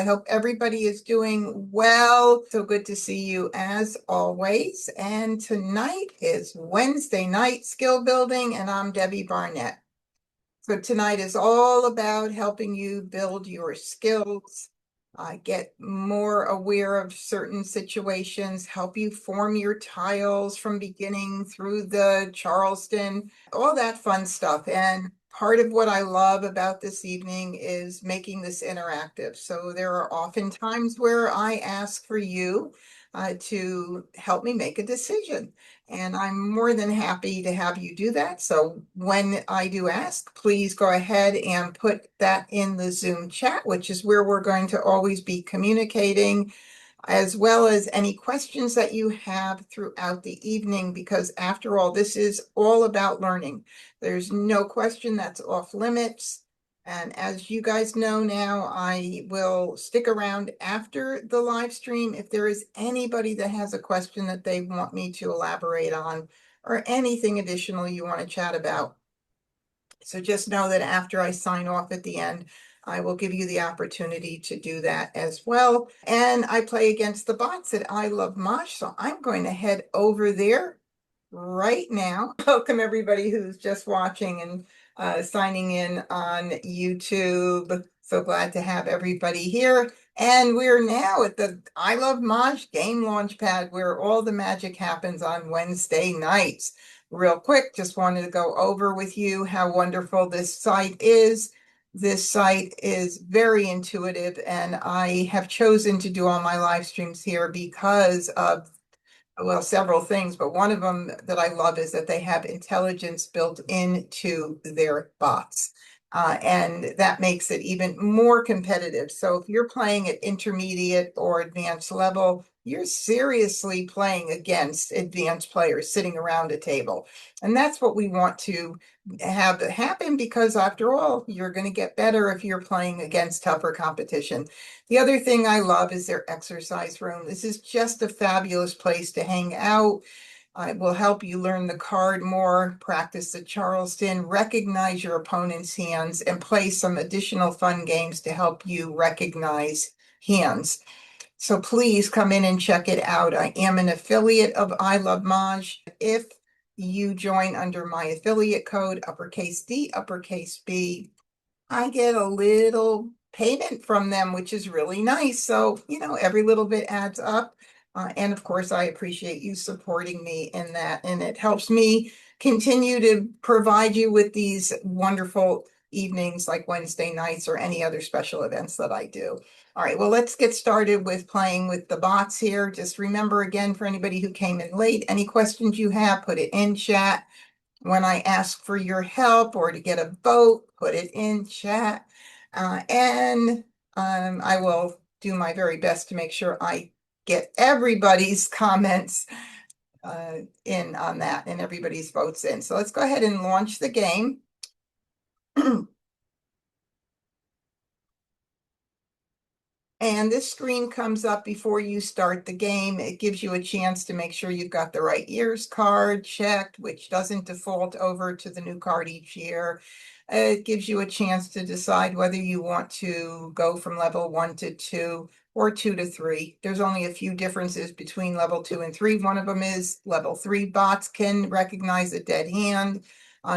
I hope everybody is doing well. So good to see you as always. And tonight is Wednesday night skill building, and I'm Debbie Barnett. So tonight is all about helping you build your skills, get more aware of certain situations, help you form your tiles from beginning through the Charleston, all that fun stuff. And part of what I love about this evening is making this interactive. So there are often times where I ask for you to help me make a decision. And I'm more than happy to have you do that. So when I do ask, please go ahead and put that in the Zoom chat, which is where we're going to always be communicating, as well as any questions that you have throughout the evening, because after all, this is all about learning. There's no question that's off limits. And as you guys know now, I will stick around after the live stream if there is anybody that has a question that they want me to elaborate on or anything additional you want to chat about. So just know that after I sign off at the end, I will give you the opportunity to do that as well. And I play against the bots at I Love Mosh, so I'm going to head over there right now. Welcome everybody who's just watching and signing in on YouTube. So glad to have everybody here. And we're now at the I Love Mosh game launch pad where all the magic happens on Wednesday nights. Real quick, just wanted to go over with you how wonderful this site is. This site is very intuitive, and I have chosen to do all my live streams here because of, well, several things, but one of them that I love is that they have intelligence built into their bots. And that makes it even more competitive. So if you're playing at intermediate or advanced level, you're seriously playing against advanced players sitting around a table. And that's what we want to have happen, because after all, you're going to get better if you're playing against tougher competition. The other thing I love is their exercise room. This is just a fabulous place to hang out. It will help you learn the card more, practice the Charleston, recognize your opponent's hands, and play some additional fun games to help you recognize hands. So please come in and check it out. I am an affiliate of I Love Maj. If you join under my affiliate code, uppercase D, uppercase B, I get a little payment from them, which is really nice. So, every little bit adds up. And of course, I appreciate you supporting me in that. And it helps me continue to provide you with these wonderful evenings like Wednesday nights or any other special events that I do. All right, well, let's get started with playing with the bots here. Just remember again, for anybody who came in late, any questions you have, put it in chat. When I ask for your help or to get a vote, put it in chat. And I will do my very best to make sure I get everybody's comments in on that and everybody's votes in. So let's go ahead and launch the game. And this screen comes up before you start the game. It gives you a chance to make sure you've got the right year's card checked, which doesn't default over to the new card each year. It gives you a chance to decide whether you want to go from level 1 to 2 or 2 to 3. There's only a few differences between level 2 and 3. One of them is level 3 bots can recognize a dead hand.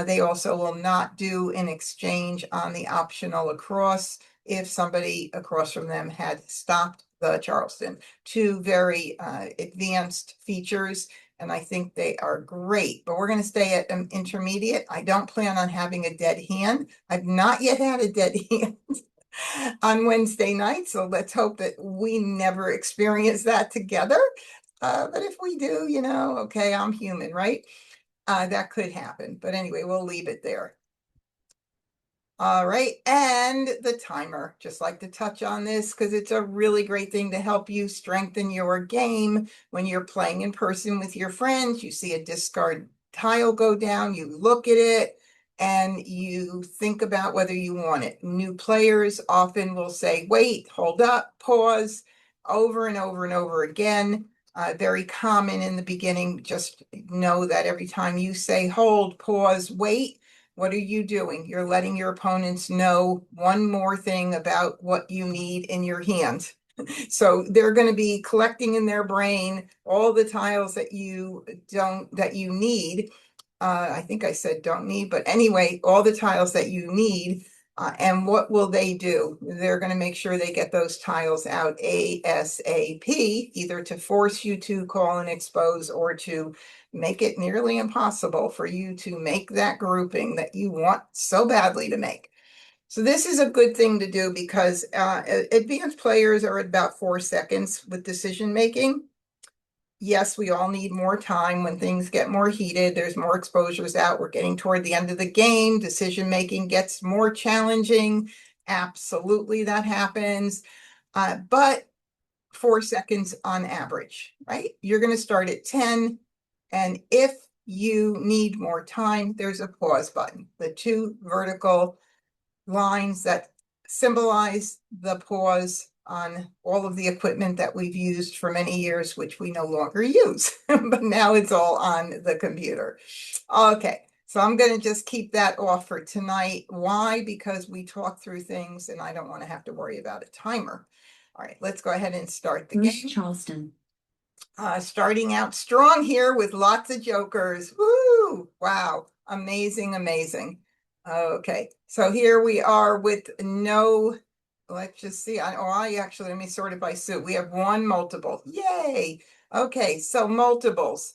They also will not do an exchange on the optional across if somebody across from them had stopped the Charleston. Two very advanced features, and I think they are great. But we're going to stay at intermediate. I don't plan on having a dead hand. I've not yet had a dead hand on Wednesday night, so let's hope that we never experience that together. But if we do, okay, I'm human, right? That could happen. But anyway, we'll leave it there. All right, and the timer. Just like to touch on this because it's a really great thing to help you strengthen your game when you're playing in person with your friends. You see a discard tile go down, you look at it, and you think about whether you want it. New players often will say, wait, hold up, pause, over and over and over again. Very common in the beginning. Just know that every time you say hold, pause, wait, What are you doing? You're letting your opponents know one more thing about what you need in your hand. So they're going to be collecting in their brain all the tiles that you need. I think I said don't need, but anyway, all the tiles that you need. And what will they do? They're going to make sure they get those tiles out ASAP, either to force you to call and expose or to make it nearly impossible for you to make that grouping that you want so badly to make. So this is a good thing to do because advanced players are at about 4 seconds with decision making. Yes, we all need more time when things get more heated. There's more exposures out. We're getting toward the end of the game. Decision making gets more challenging. Absolutely, that happens. But 4 seconds on average, right? You're going to start at 10. And if you need more time, there's a pause button. The 2 vertical lines that symbolize the pause on all of the equipment that we've used for many years, which we no longer use, but now it's all on the computer. Okay, so I'm going to just keep that off for tonight. Why? Because we talk through things and I don't want to have to worry about a timer. All right, let's go ahead and start the game. Charleston. Starting out strong here with lots of jokers. Woo! Wow. Amazing, amazing. Okay, so here we are with no, let's just see. Let me sort it by suit. We have 1 multiple. Yay! Okay, so multiples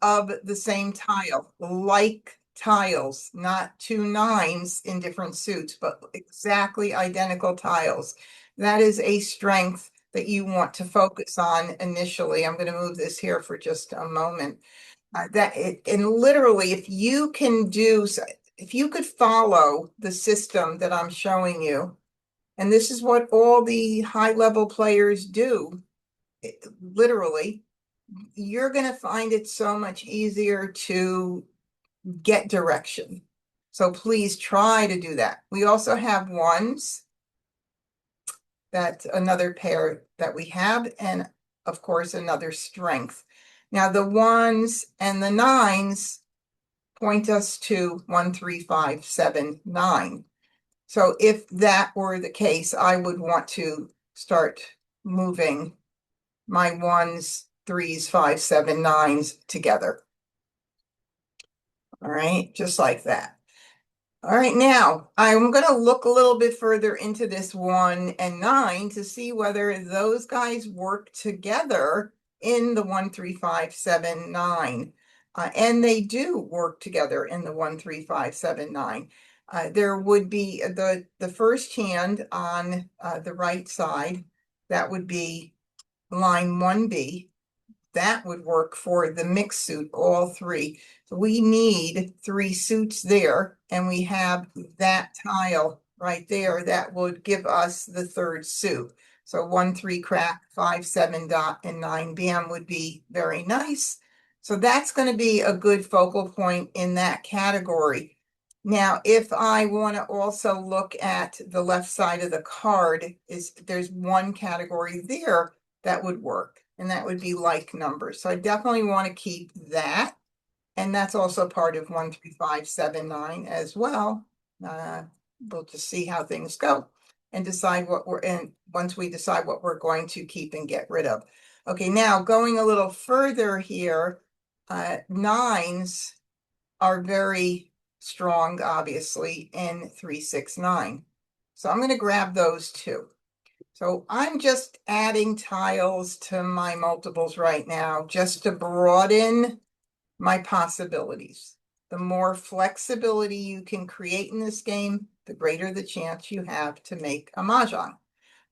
of the same tile, like tiles, not 2 9s in different suits, but exactly identical tiles. That is a strength that you want to focus on initially. I'm going to move this here for just a moment. And literally, if you could follow the system that I'm showing you, and this is what all the high level players do, literally, you're going to find it so much easier to get direction. So please try to do that. We also have 1s. That's another pair that we have, and of course another strength. Now the 1s and the 9s point us to 1, 3, 5, 7, 9. So if that were the case, I would want to start moving my 1s, 3s, 5, 7, 9s together. All right, just like that. All right, now I'm going to look a little bit further into this 1 and 9 to see whether those guys work together in the 1, 3, 5, 7, 9. And they do work together in the 1, 3, 5, 7, 9. There would be the first hand on the right side. That would be line 1B. That would work for the mixed suit, all 3. So we need 3 suits there, and we have that tile right there that would give us the 3rd suit. So 1, 3 crack, 5, 7 dot, and 9 bam would be very nice. So that's going to be a good focal point in that category. Now, if I want to also look at the left side of the card, there's 1 category there that would work. And that would be like numbers. So I definitely want to keep that. And that's also part of 1, 3, 5, 7, 9 as well. We'll just see how things go and decide once we decide what we're going to keep and get rid of. Okay, now going a little further here, 9s are very strong, obviously, in 3, 6, 9. So I'm going to grab those 2. So I'm just adding tiles to my multiples right now just to broaden my possibilities. The more flexibility you can create in this game, the greater the chance you have to make a Mahjong.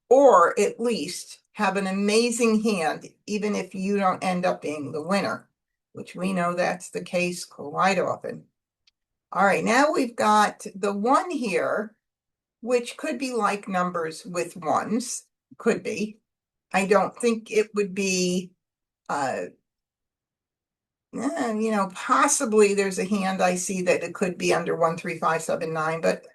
Or at least have an amazing hand, even if you don't end up being the winner, which we know that's the case quite often. All right, now we've got the 1 here, which could be like numbers with 1s, could be. I don't think it would be, possibly there's a hand I see that it could be under 1, 3, 5, 7, 9, but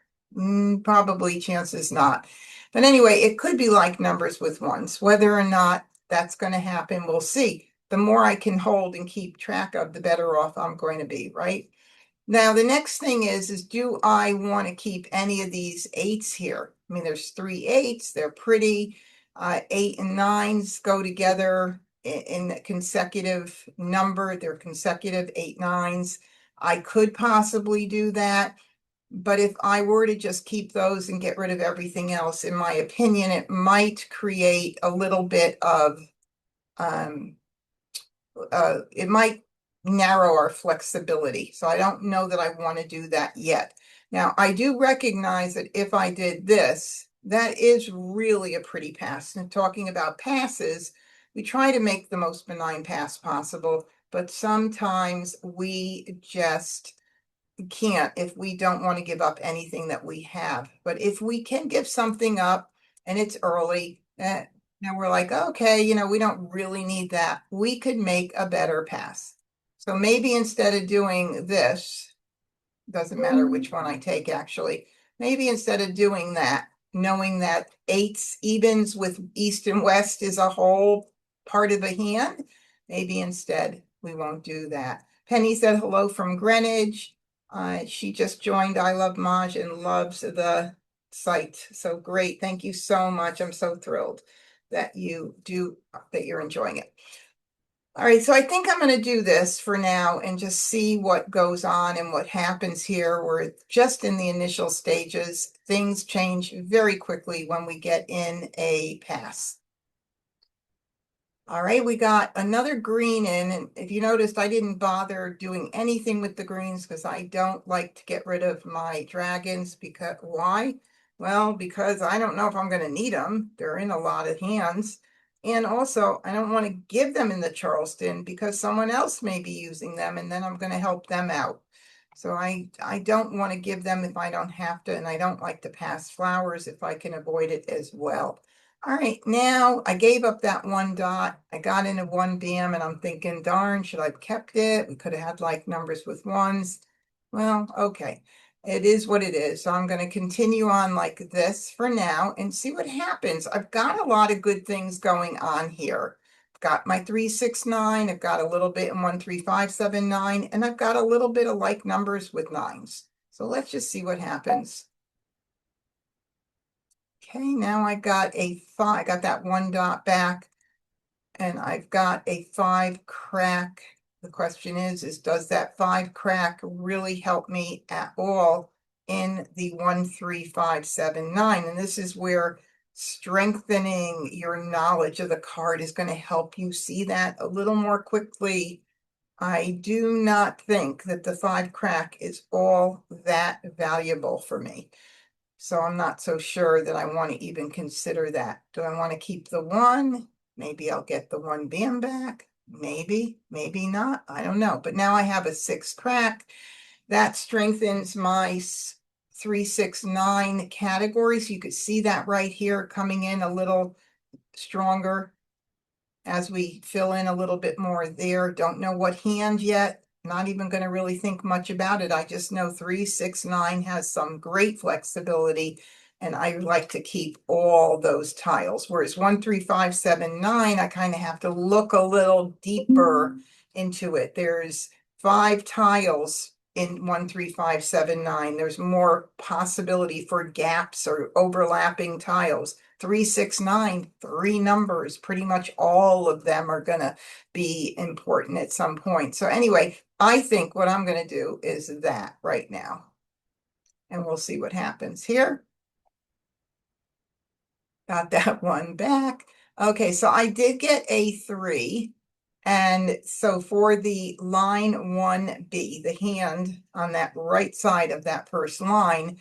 probably chances not. But anyway, it could be like numbers with 1s. Whether or not that's going to happen, we'll see. The more I can hold and keep track of, the better off I'm going to be, right? Now, the next thing is do I want to keep any of these eights here? I mean, there's 3 8s, they're pretty. 8 and 9s go together in a consecutive number. They're consecutive 8 9s. I could possibly do that, but if I were to just keep those and get rid of everything else, in my opinion, it might create a little bit of it might narrow our flexibility. So I don't know that I want to do that yet. Now, I do recognize that if I did this, that is really a pretty pass. And talking about passes, we try to make the most benign pass possible, but sometimes we just can't if we don't want to give up anything that we have. But if we can give something up and it's early, now we're like, okay, we don't really need that. We could make a better pass. So maybe instead of doing this, doesn't matter which one I take actually, maybe instead of doing that, knowing that eights evens with east and west is a whole part of the hand, maybe instead we won't do that. Penny said hello from Greenwich. She just joined I Love Maj and loves the site. So great. Thank you so much. I'm so thrilled that you're enjoying it. All right, so I think I'm going to do this for now and just see what goes on and what happens here. We're just in the initial stages. Things change very quickly when we get in a pass. All right, we got another green in, and if you noticed, I didn't bother doing anything with the greens because I don't like to get rid of my dragons. Because why? Well, because I don't know if I'm going to need them. They're in a lot of hands. And also, I don't want to give them in the Charleston because someone else may be using them, and then I'm going to help them out. So I don't want to give them if I don't have to, and I don't like to pass flowers if I can avoid it as well. All right, now I gave up that 1 dot. I got into 1 BM and I'm thinking, darn, should I have kept it? We could have had like numbers with ones. Well, okay. It is what it is. So I'm going to continue on like this for now and see what happens. I've got a lot of good things going on here. I've got my 3, 6, 9. I've got a little bit in 1, 3, 5, 7, 9. And I've got a little bit of like numbers with nines. So let's just see what happens. Okay, now I got a 5, I got that 1 dot back, and I've got a 5 crack. The question is does that 5 crack really help me at all in the 1, 3, 5, 7, 9? And this is where strengthening your knowledge of the card is going to help you see that a little more quickly. I do not think that the 5 crack is all that valuable for me. So I'm not so sure that I want to even consider that. Do I want to keep the 1? Maybe I'll get the 1 bam back. Maybe, maybe not. I don't know. But now I have a 6 crack. That strengthens my 3, 6, 9 category. So you could see that right here coming in a little stronger as we fill in a little bit more there. Don't know what hand yet. Not even going to really think much about it. I just know 3, 6, 9 has some great flexibility, and I like to keep all those tiles. Whereas 1, 3, 5, 7, 9, I kind of have to look a little deeper into it. There's 5 tiles in 1, 3, 5, 7, 9. There's more possibility for gaps or overlapping tiles. 3, 6, 9, 3 numbers. Pretty much all of them are going to be important at some point. So anyway, I think what I'm going to do is that right now. And we'll see what happens here. Got that 1 back. Okay, so I did get a 3. And so for the line 1B, the hand on that right side of that first line,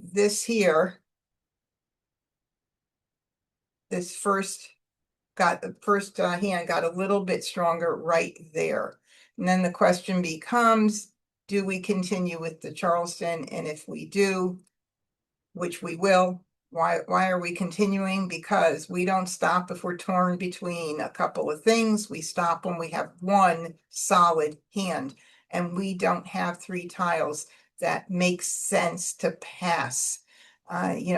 this here, this first hand got a little bit stronger right there. And then the question becomes, do we continue with the Charleston? And if we do, which we will, why are we continuing? Because we don't stop if we're torn between a couple of things. We stop when we have 1 solid hand, and we don't have 3 tiles that make sense to pass.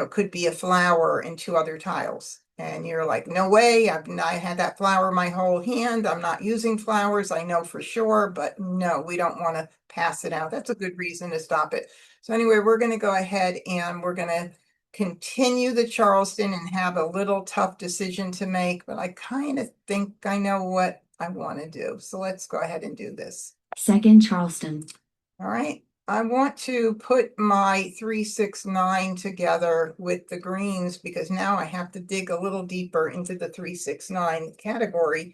Could be a flower and 2 other tiles. And you're like, no way, I had that flower my whole hand. I'm not using flowers. I know for sure, but no, we don't want to pass it out. That's a good reason to stop it. So anyway, we're going to go ahead and we're going to continue the Charleston and have a little tough decision to make, but I kind of think I know what I want to do. So let's go ahead and do this. Second Charleston. All right. I want to put my 369 together with the greens because now I have to dig a little deeper into the 369 category.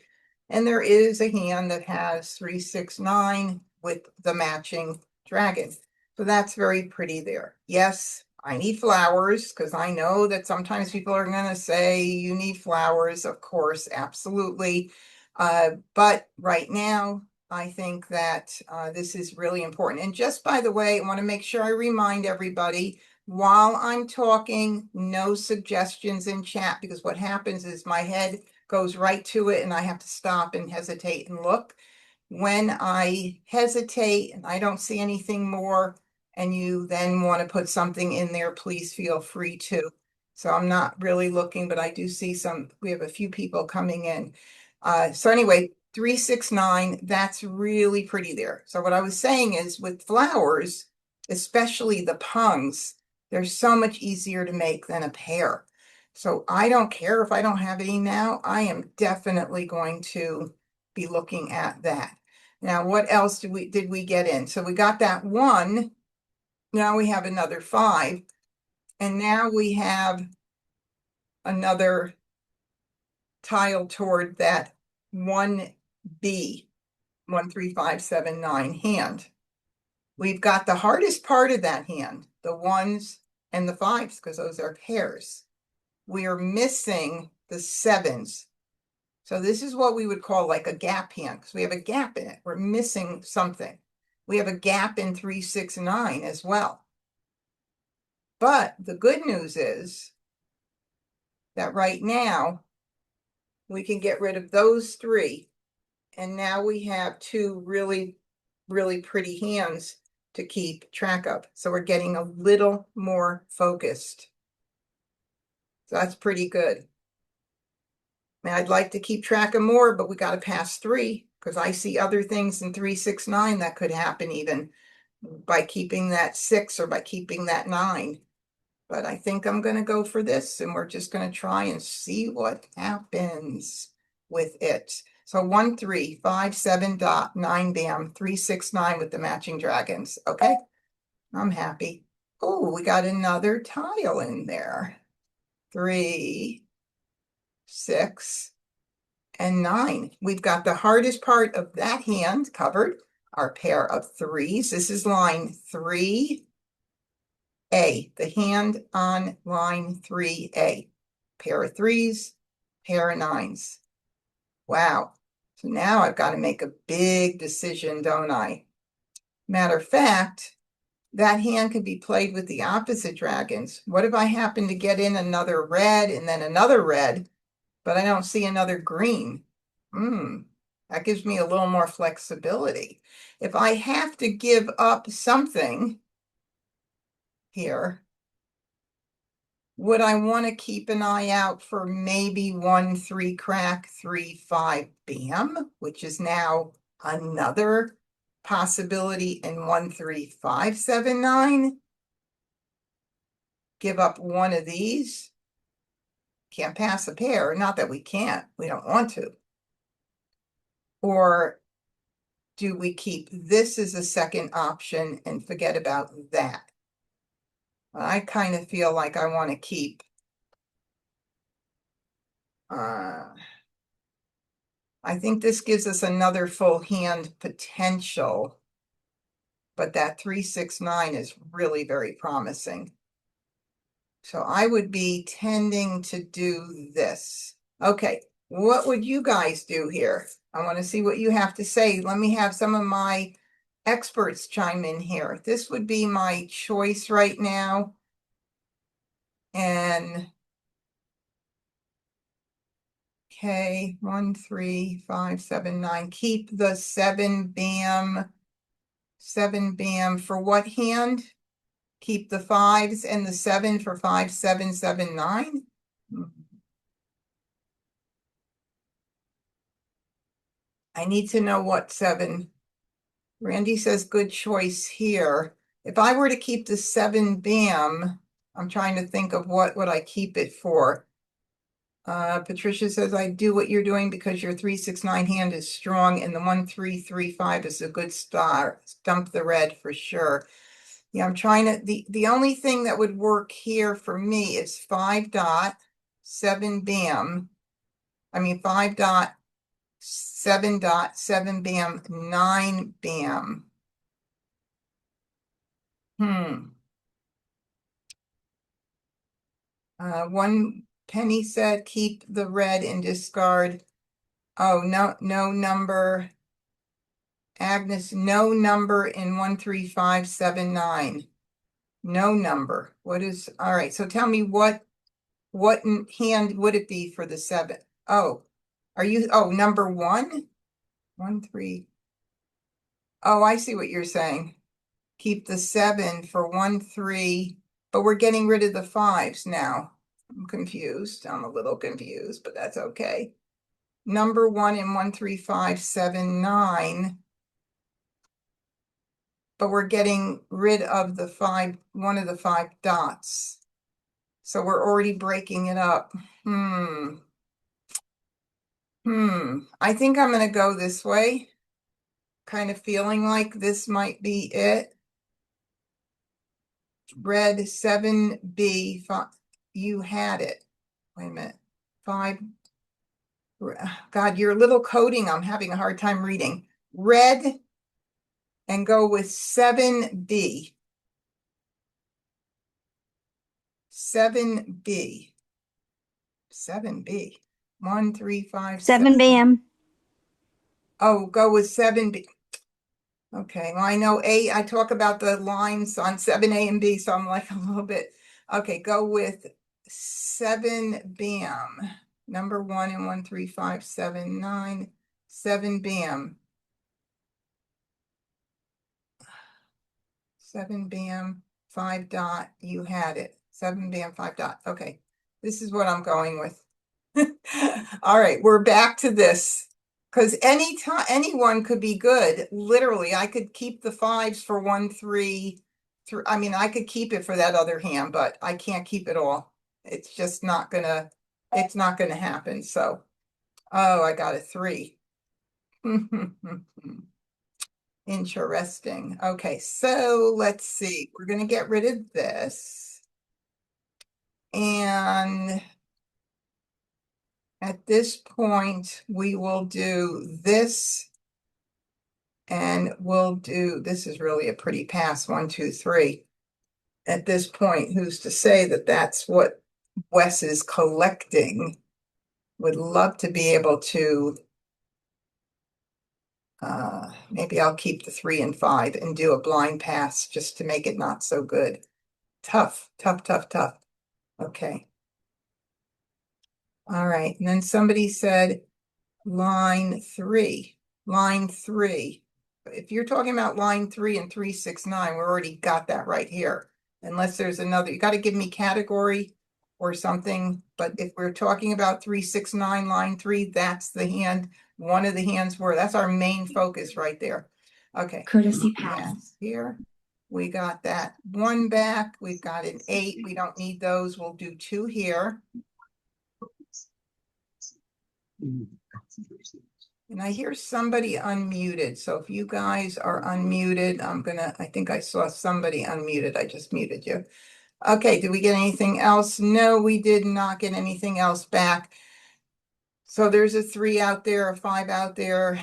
And there is a hand that has 369 with the matching dragon. So that's very pretty there. Yes, I need flowers because I know that sometimes people are going to say you need flowers. Of course, absolutely. But right now, I think that this is really important. And just by the way, I want to make sure I remind everybody while I'm talking, no suggestions in chat, because what happens is my head goes right to it and I have to stop and hesitate and look. When I hesitate and I don't see anything more and you then want to put something in there, please feel free to. So I'm not really looking, but I do see we have a few people coming in. So anyway, 369, that's really pretty there. So what I was saying is with flowers, especially the pungs, they're so much easier to make than a pair. So I don't care if I don't have any now. I am definitely going to be looking at that. Now, what else did we get in? So we got that one. Now we have another 5. And now we have another tile toward that 1B, 13579 hand. We've got the hardest part of that hand, the 1s and the 5s, because those are pairs. We are missing the 7s. So this is what we would call like a gap hand, because we have a gap in it. We're missing something. We have a gap in 369 as well. But the good news is that right now we can get rid of those 3. And now we have 2 really, really pretty hands to keep track of. So we're getting a little more focused. So that's pretty good. Now I'd like to keep track of more, but we got to pass 3 because I see other things in 369 that could happen even by keeping that 6 or by keeping that 9. But I think I'm going to go for this and we're just going to try and see what happens with it. So 1, 3, 5, 7 dot 9 bam 369 with the matching dragons. Okay, I'm happy. Oh, we got another tile in there. 3, 6, and 9. We've got the hardest part of that hand covered. Our pair of 3s. This is line 3A, the hand on line 3A. Pair of 3s, pair of 9s. Wow. So now I've got to make a big decision, don't I? Matter of fact, that hand could be played with the opposite dragons. What if I happen to get in another red and then another red, but I don't see another green? That gives me a little more flexibility. If I have to give up something here, would I want to keep an eye out for maybe 1, 3 crack, 3, 5 bam, which is now another possibility in 1, 3, 5, 7, 9? Give up one of these? Can't pass a pair. Not that we can't. We don't want to. Or do we keep this as a second option and forget about that? I kind of feel like I want to keep I think this gives us another full hand potential, but that 369 is really very promising. So I would be tending to do this. Okay, what would you guys do here? I want to see what you have to say. Let me have some of my experts chime in here. This would be my choice right now. And okay, 1, 3, 5, 7, 9. Keep the 7 bam. 7 bam for what hand? Keep the 5s and the 7 for 5, 7, 7, 9. I need to know what 7. Randy says good choice here. If I were to keep the 7 bam, I'm trying to think of what would I keep it for. Patricia says I do what you're doing because your 3-6-9 hand is strong and the 1-3-3-5 is a good start. Dump the red for sure. Yeah, I'm trying to, the only thing that would work here for me is 5 dot, 7 bam. I mean 5 dot, 7 dot, 7 bam, 9 bam. One Penny said keep the red and discard. Oh, no number. Agnes, no number in 13579. No number. What is, all right, so tell me what hand would it be for the 7? Oh, are you, oh, number 1? 1, 3. Oh, I see what you're saying. Keep the 7 for 1, 3, but we're getting rid of the 5s now. I'm confused. I'm a little confused, but that's okay. Number 1 in 13579. But we're getting rid of the 5, one of the 5 dots. So we're already breaking it up. I think I'm going to go this way. Kind of feeling like this might be it. Red 7B, 5, you had it. Wait a minute. 5. God, your little coding, I'm having a hard time reading. Red and go with 7B. 7B. 7B. 1, 3, 5, 7 bam. Oh, go with 7B. Okay, well, I know A, I talk about the lines on 7A and B, so I'm like a little bit. Okay, go with 7 bam. Number 1 in 13579. 7 bam. 7 bam, 5 dot. You had it. 7 bam, 5 dot. Okay, this is what I'm going with. All right, we're back to this. Because anyone could be good. Literally, I could keep the 5s for 1, 3. I mean, I could keep it for that other hand, but I can't keep it all. It's just not gonna, it's not gonna happen. So, oh, I got a 3. Interesting. Okay, so let's see. We're gonna get rid of this. And at this point, we will do this. And we'll do, this is really a pretty pass, 1, 2, 3. At this point, who's to say that that's what Wes is collecting? Would love to be able to, maybe I'll keep the 3 and 5 and do a blind pass just to make it not so good. Tough, tough, tough, tough. Okay. All right, and then somebody said line 3, line 3. If you're talking about line 3 and 369, we already got that right here. Unless there's another, you got to give me category or something. But if we're talking about 369, line 3, that's the hand. One of the hands were, that's our main focus right there. Okay. Courtesy pass. Yes, here. We got that 1 back. We've got an 8. We don't need those. We'll do 2 here. And I hear somebody unmuted. So if you guys are unmuted, I think I saw somebody unmuted. I just muted you. Okay, did we get anything else? No, we did not get anything else back. So there's a 3 out there, a 5 out there,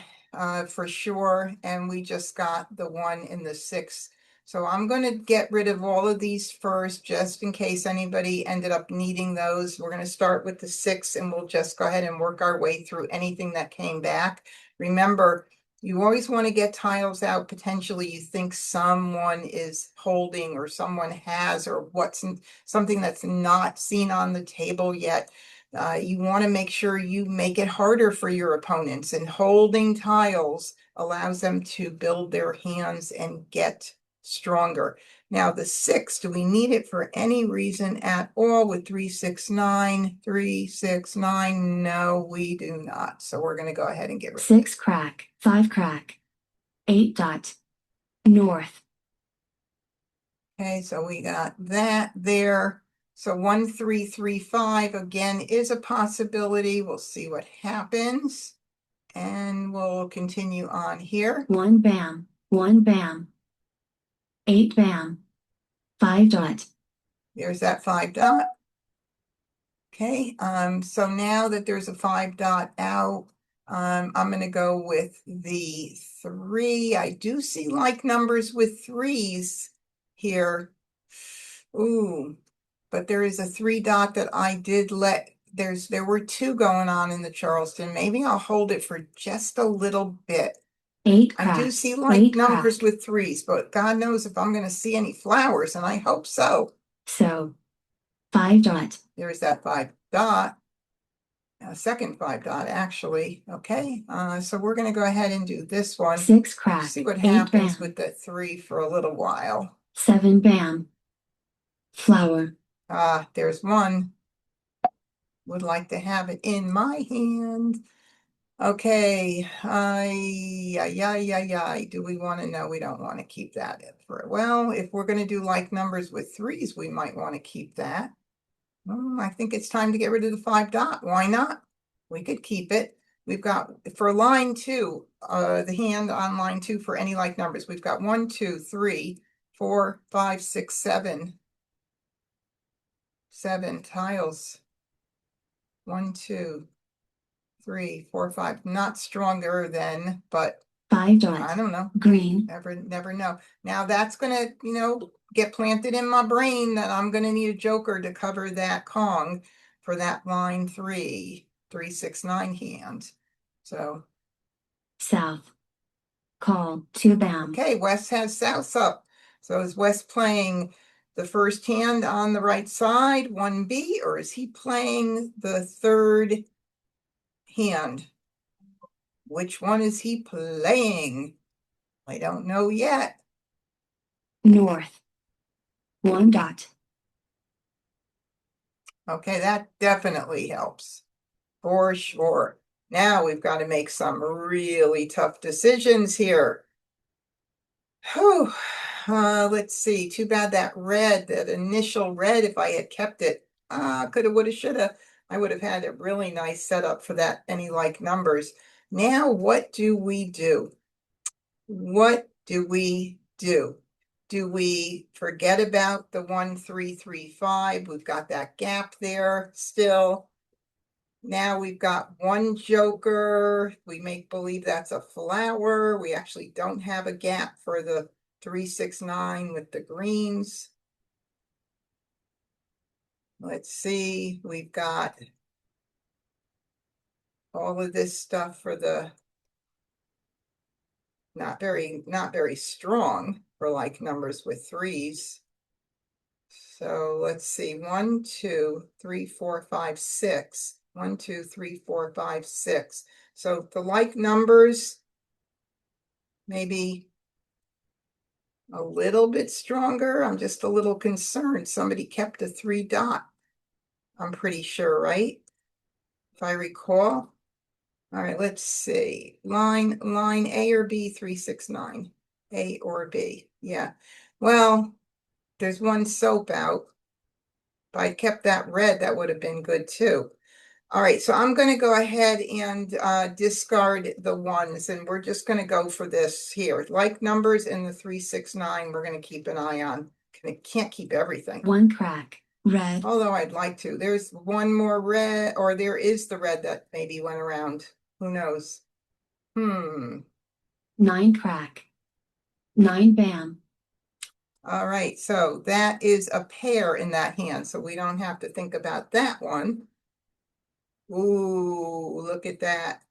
for sure. And we just got the 1 in the 6. So I'm going to get rid of all of these first, just in case anybody ended up needing those. We're going to start with the 6 and we'll just go ahead and work our way through anything that came back. Remember, you always want to get tiles out. Potentially you think someone is holding or someone has, or something that's not seen on the table yet. You want to make sure you make it harder for your opponents, and holding tiles allows them to build their hands and get stronger. Now the 6, do we need it for any reason at all with 3, 6, 9, 3, 6, 9? No, we do not. So we're going to go ahead and get rid of 6 crack, 5 crack, 8 dot, north. Okay, so we got that there. So 1, 3, 3, 5 again is a possibility. We'll see what happens. And we'll continue on here. 1 bam, 1 bam, 8 bam, 5 dot. There's that 5 dot. Okay, so now that there's a 5 dot out, I'm going to go with the 3. I do see like numbers with 3s here. Ooh, but there is a 3 dot that I did let, there were 2 going on in the Charleston. Maybe I'll hold it for just a little bit. 8 I crack, do see like 8 numbers crack. with 3s, but God knows if I'm going to see any flowers, and I hope so. So 5 dot. There's that 5 dot. Second 5 dot actually. Okay, so we're going to go ahead and do this one. 6 crack, See what 8 happens bam, with the 3 for a little while. 7 bam, flower. There's 1. Would like to have it in my hand. Okay, do we want to know? We don't want to keep that for, well, if we're going to do like numbers with 3s, we might want to keep that. I think it's time to get rid of the 5 dot. Why not? We could keep it. We've got for line 2, the hand on line 2 for any like numbers. We've got 1, 2, 3, 4, 5, 6, 7. 7 tiles. 1, 2, 3, 4, 5. Not stronger than, but 5 dot. I don't know. Green. Never know. Now that's gonna, get planted in my brain that I'm gonna need a joker to cover that Kong for that line 3, 3, 6, 9 hand. So South. Call 2 bam. okay, Wes has South up. So is Wes playing the first hand on the right side, 1B, or is he playing the third hand? Which one is he playing? I don't know yet. North. 1 dot. Okay, that definitely helps. For sure. Now we've got to make some really tough decisions here. Whew. Let's see. Too bad that red, that initial red, if I had kept it, coulda, woulda, shoulda, I would have had a really nice setup for that any like numbers. Now, what do we do? What do we do? Do we forget about the 1, 3, 3, 5? We've got that gap there still. Now we've got 1 joker. We make believe that's a flower. We actually don't have a gap for the 3, 6, 9 with the greens. Let's see. We've got all of this stuff for the not very strong for like numbers with 3s. So let's see. 1, 2, 3, 4, 5, 6. 1, 2, 3, 4, 5, 6. So the like numbers maybe a little bit stronger. I'm just a little concerned. Somebody kept a 3 dot. I'm pretty sure, right? If I recall. All right, let's see. Line A or B, 3, 6, 9. A or B. Yeah. Well, there's 1 soap out. If I kept that red, that would have been good too. All right, so I'm going to go ahead and discard the 1s, and we're just going to go for this here. Like numbers in the 3, 6, 9, we're going to keep an eye on. Can't keep everything. 1 crack, red. Although I'd like to. There's 1 more red, or there is the red that maybe went around. Who knows? 9 crack, 9 bam. All right, so that is a pair in that hand, so we don't have to think about that one. Ooh, look at that.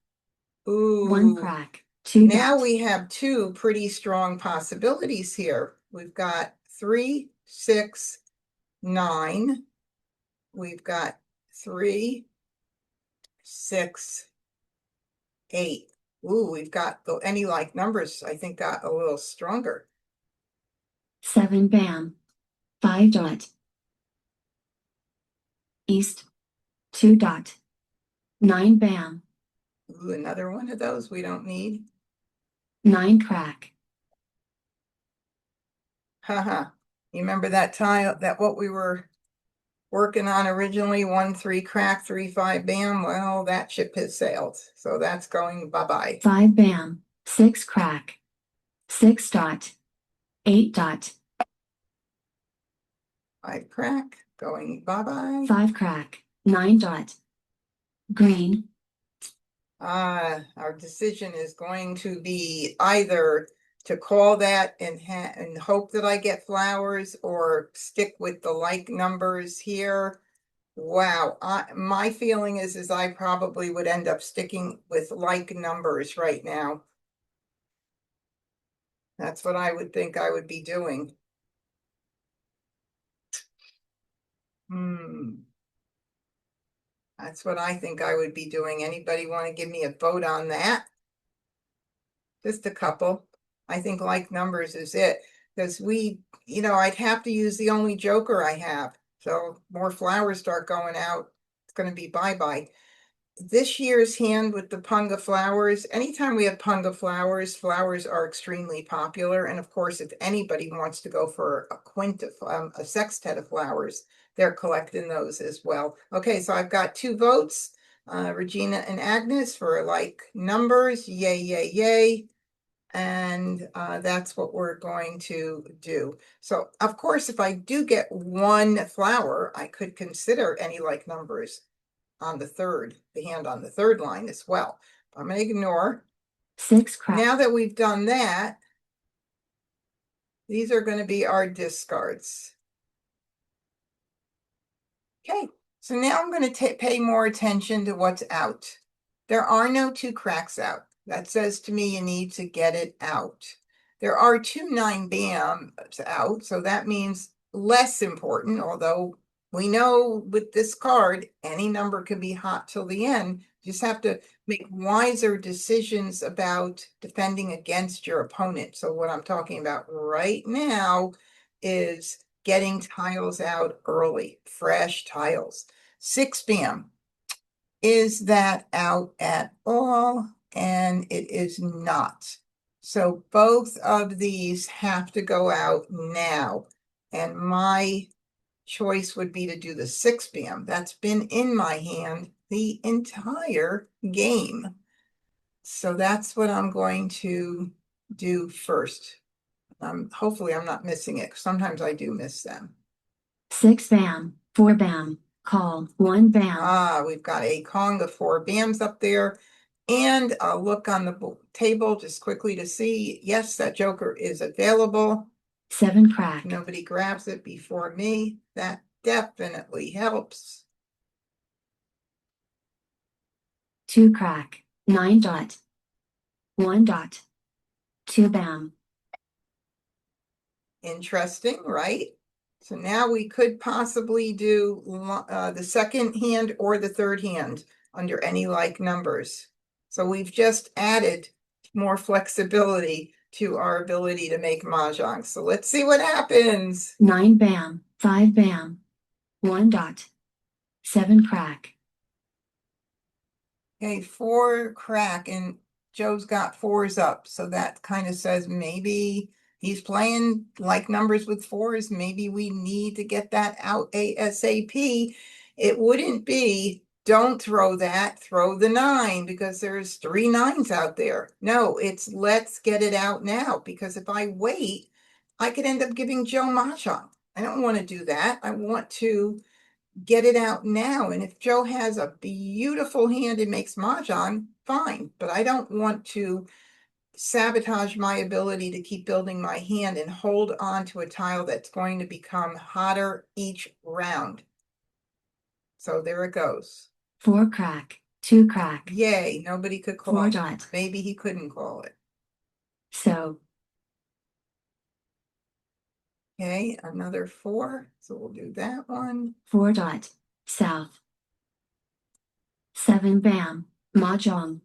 Ooh. 1 crack, 2 Now dot. we have 2 pretty strong possibilities here. We've got 3, 6, 9. We've got 3, 6, 8. Ooh, we've got the any like numbers, I think, got a little stronger. 7 bam. 5 dot. East. 2 dot. 9 bam. Ooh, another one of those we don't need. 9 crack. Haha. You remember that tile, that what we were working on originally, 1-3 crack, 3-5 bam? Well, that ship has sailed. So that's going bye-bye. 5 bam. 6 crack. 6 dot. 8 dot. 5 crack, going bye-bye. 5 crack. 9 dot. Green. Our decision is going to be either to call that and hope that I get flowers, or stick with the like numbers here. Wow, my feeling is I probably would end up sticking with like numbers right now. That's what I would think I would be doing. That's what I think I would be doing. Anybody want to give me a vote on that? Just a couple. I think like numbers is it, because I'd have to use the only joker I have. So more flowers start going out, it's going to be bye-bye. This year's hand with the punga flowers, anytime we have punga flowers, flowers are extremely popular. And of course, if anybody wants to go for a a sextet of flowers, they're collecting those as well. Okay, so I've got 2 votes, Regina and Agnes, for like numbers. Yay, yay, yay. And that's what we're going to do. So of course, if I do get 1 flower, I could consider any like numbers on the hand on the 3rd line as well. I'm going to ignore. 6 crack. Now that we've done that, these are going to be our discards. Okay, so now I'm going to pay more attention to what's out. There are no 2 cracks out. That says to me you need to get it out. There are 2 9 bams out, so that means less important, although we know with this card, any number can be hot till the end. You just have to make wiser decisions about defending against your opponent. So what I'm talking about right now is getting tiles out early, fresh tiles. 6 bam. Is that out at all? And it is not. So both of these have to go out now. And my choice would be to do the 6 bam. That's been in my hand the entire game. So that's what I'm going to do first. Hopefully I'm not missing it. Sometimes I do miss them. 6 bam. 4 bam. Call. 1 bam. We've got a Kong of 4 bams up there. And I'll look on the table just quickly to see, yes, that joker is available. 7 crack. Nobody grabs it before me. That definitely helps. 2 crack. 9 dot. 1 dot. 2 bam. Interesting, right? So now we could possibly do the 2nd hand or the 3rd hand under any like numbers. So we've just added more flexibility to our ability to make mahjong. So let's see what happens. 9 bam. 5 bam. 1 dot. 7 crack. Okay, 4 crack, and Joe's got 4s up. So that kind of says maybe he's playing like numbers with 4s. Maybe we need to get that out ASAP. It wouldn't be, don't throw that, throw the 9, because there's 3 9s out there. No, it's let's get it out now, because if I wait, I could end up giving Joe mahjong. I don't want to do that. I want to get it out now. And if Joe has a beautiful hand and makes mahjong, fine. But I don't want to sabotage my ability to keep building my hand and hold on to a tile that's going to become hotter each round. So there it goes. 4 crack. 2 crack. Yay, nobody could call 4 it. dot. Maybe he couldn't call it. So. Okay, another 4. So we'll do that one. 4 dot. South. 7 bam. Mah Jongg.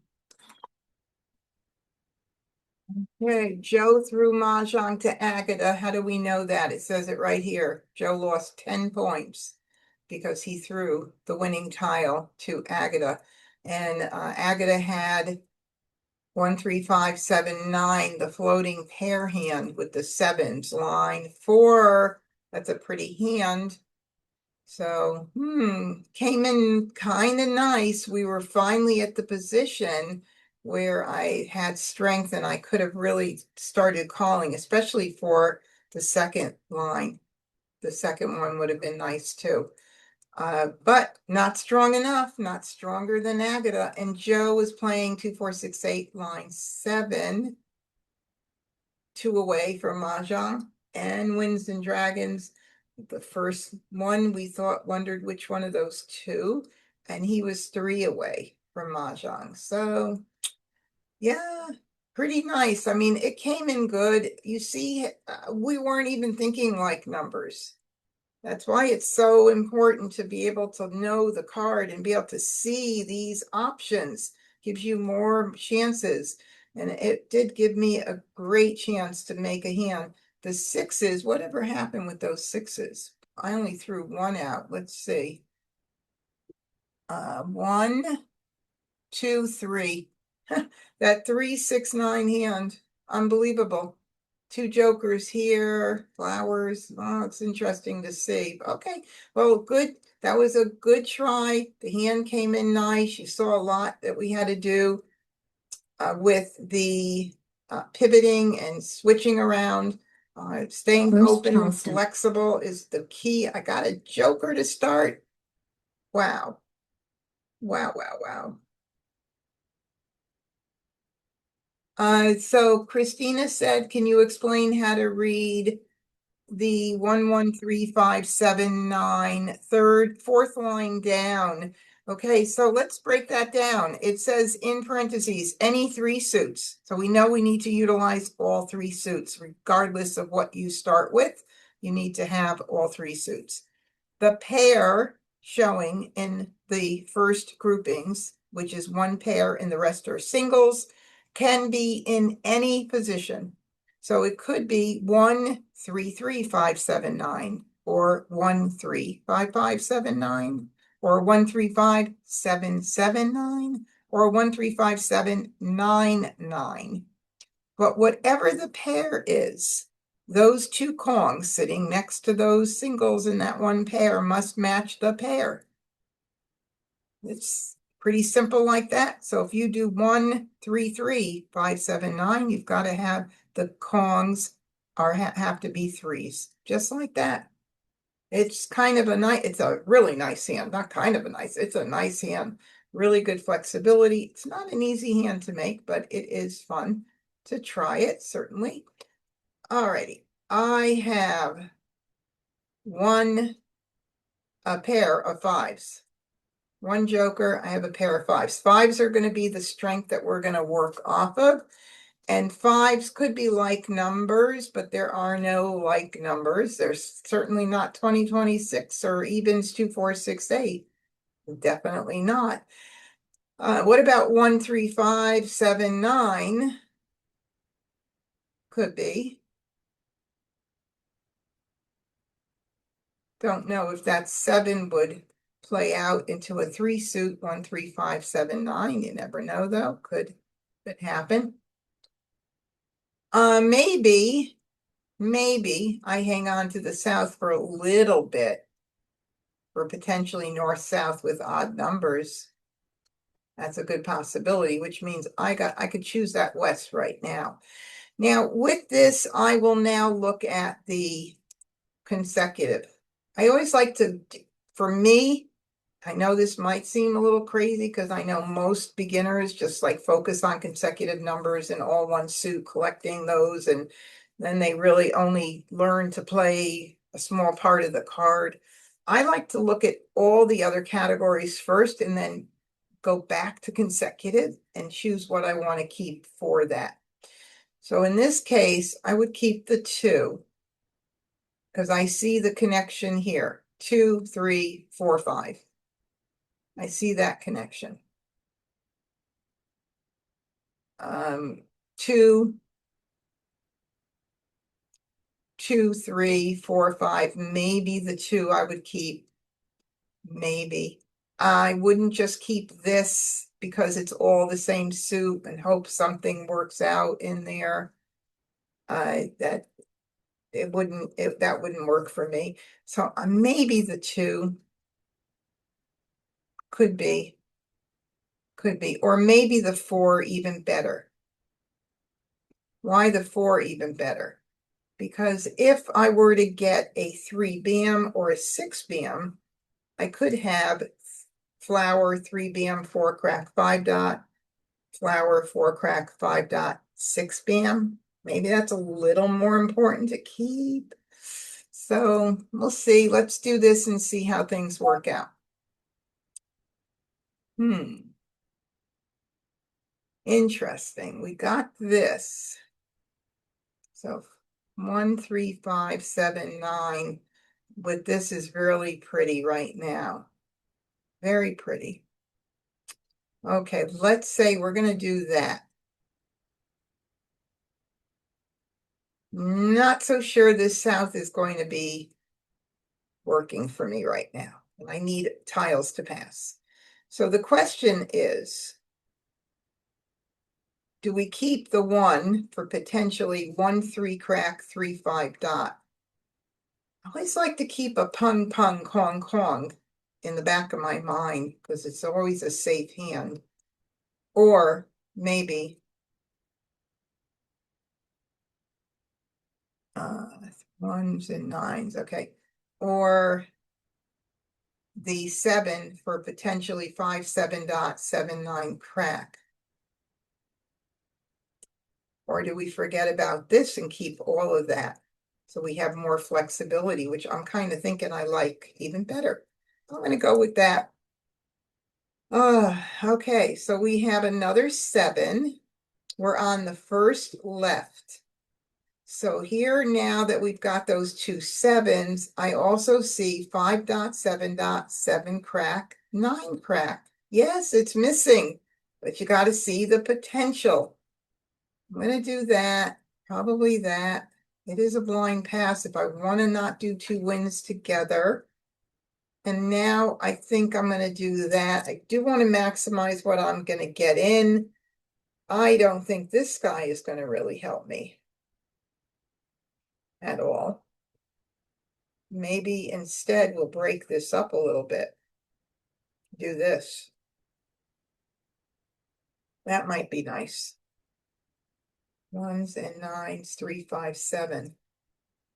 Okay, Joe threw Mah Jongg to Agatha. How do we know that? It says it right here. Joe lost 10 points because he threw the winning tile to Agatha. And Agatha had 1, 3, 5, 7, 9, the floating pair hand with the sevens. Line 4, that's a pretty hand. So, came in kind of nice. We were finally at the position where I had strength and I could have really started calling, especially for the second line. The second one would have been nice too. But not strong enough, not stronger than Agatha. And Joe was playing 2, 4, 6, 8, line 7, 2 away from Mah Jongg and Winds and Dragons. The first one we wondered which one of those two, and he was 3 away from Mah Jongg. So yeah, pretty nice. I mean, it came in good. You see, we weren't even thinking like numbers. That's why it's so important to be able to know the card and be able to see these options. Gives you more chances. And it did give me a great chance to make a hand. The sixes, whatever happened with those sixes? I only threw one out. Let's see. 1, 2, 3. That 3, 6, 9 hand. Unbelievable. 2 jokers here, flowers. Oh, it's interesting to see. Okay, well, good. That was a good try. The hand came in nice. You saw a lot that we had to do with the pivoting and switching around. Staying Bruce open and Charleston. flexible is the key. I got a joker to start. Wow. Wow, wow, wow. So Christina said, can you explain how to read the 1, 1, 3, 5, 7, 9, fourth line down? Okay, so let's break that down. It says in parentheses, any 3 suits. So we know we need to utilize all 3 suits, regardless of what you start with. You need to have all 3 suits. The pair showing in the first groupings, which is 1 pair and the rest are singles, can be in any position. So it could be 1, 3, 3, 5, 7, 9, or 1, 3, 5, 5, 7, 9, or 1, 3, 5, 7, 7, 9, or 1, 3, 5, 7, 9, 9. But whatever the pair is, those 2 kongs sitting next to those singles in that 1 pair must match the pair. It's pretty simple like that. So if you do 1, 3, 3, 5, 7, 9, you've got to have the kongs have to be 3s, just like that. It's kind of a nice, it's a really nice hand, not kind of a nice, it's a nice hand. Really good flexibility. It's not an easy hand to make, but it is fun to try it, certainly. Alrighty, I have a pair of 5s. 1 joker, I have a pair of 5s. 5s are going to be the strength that we're going to work off of. And 5s could be like numbers, but there are no like numbers. There's certainly not 20, 26 or evens 2, 4, 6, 8. Definitely not. What about 1, 3, 5, 7, 9? Could be. Don't know if that 7 would play out into a 3 suit, 1, 3, 5, 7, 9. You never know, though. Could it happen? Maybe I hang on to the south for a little bit for potentially north-south with odd numbers. That's a good possibility, which means I could choose that west right now. Now, with this, I will now look at the consecutive. I always like to, for me, I know this might seem a little crazy because I know most beginners just like focus on consecutive numbers in all 1 suit, collecting those, and then they really only learn to play a small part of the card. I like to look at all the other categories first and then go back to consecutive and choose what I want to keep for that. So in this case, I would keep the 2 because I see the connection here. 2, 3, 4, 5. I see that connection. 2, 2, 3, 4, 5, maybe the 2 I would keep. Maybe. I wouldn't just keep this because it's all the same soup and hope something works out in there. That wouldn't work for me. So maybe the 2 could be, or maybe the 4 even better. Why the 4 even better? Because if I were to get a 3 BAM or a 6 BAM, I could have flour 3 BAM 4 crack 5 dot, flour 4 crack 5 dot 6 BAM. Maybe that's a little more important to keep. So we'll see. Let's do this and see how things work out. Interesting. We got this. So 1, 3, 5, 7, 9. But this is really pretty right now. Very pretty. Okay, let's say we're going to do that. Not so sure this south is going to be working for me right now. I need tiles to pass. So the question is, do we keep the 1 for potentially 1, 3 crack, 3, 5 dot? I always like to keep a pung pung kong kong in the back of my mind because it's always a safe hand. Or maybe ones and nines, okay. Or the 7 for potentially 5, 7 dot, 7, 9 crack. Or do we forget about this and keep all of that? So we have more flexibility, which I'm kind of thinking I like even better. I'm going to go with that. Okay, so we have another 7. We're on the first left. So here, now that we've got those 2 7s, I also see 5 dot, 7 dot, 7 crack, 9 crack. Yes, it's missing, but you got to see the potential. I'm going to do that, probably that. It is a blind pass if I want to not do 2 wins together. And now I think I'm going to do that. I do want to maximize what I'm going to get in. I don't think this guy is going to really help me at all. Maybe instead we'll break this up a little bit. Do this. That might be nice. 1s and 9s, 3, 5, 7.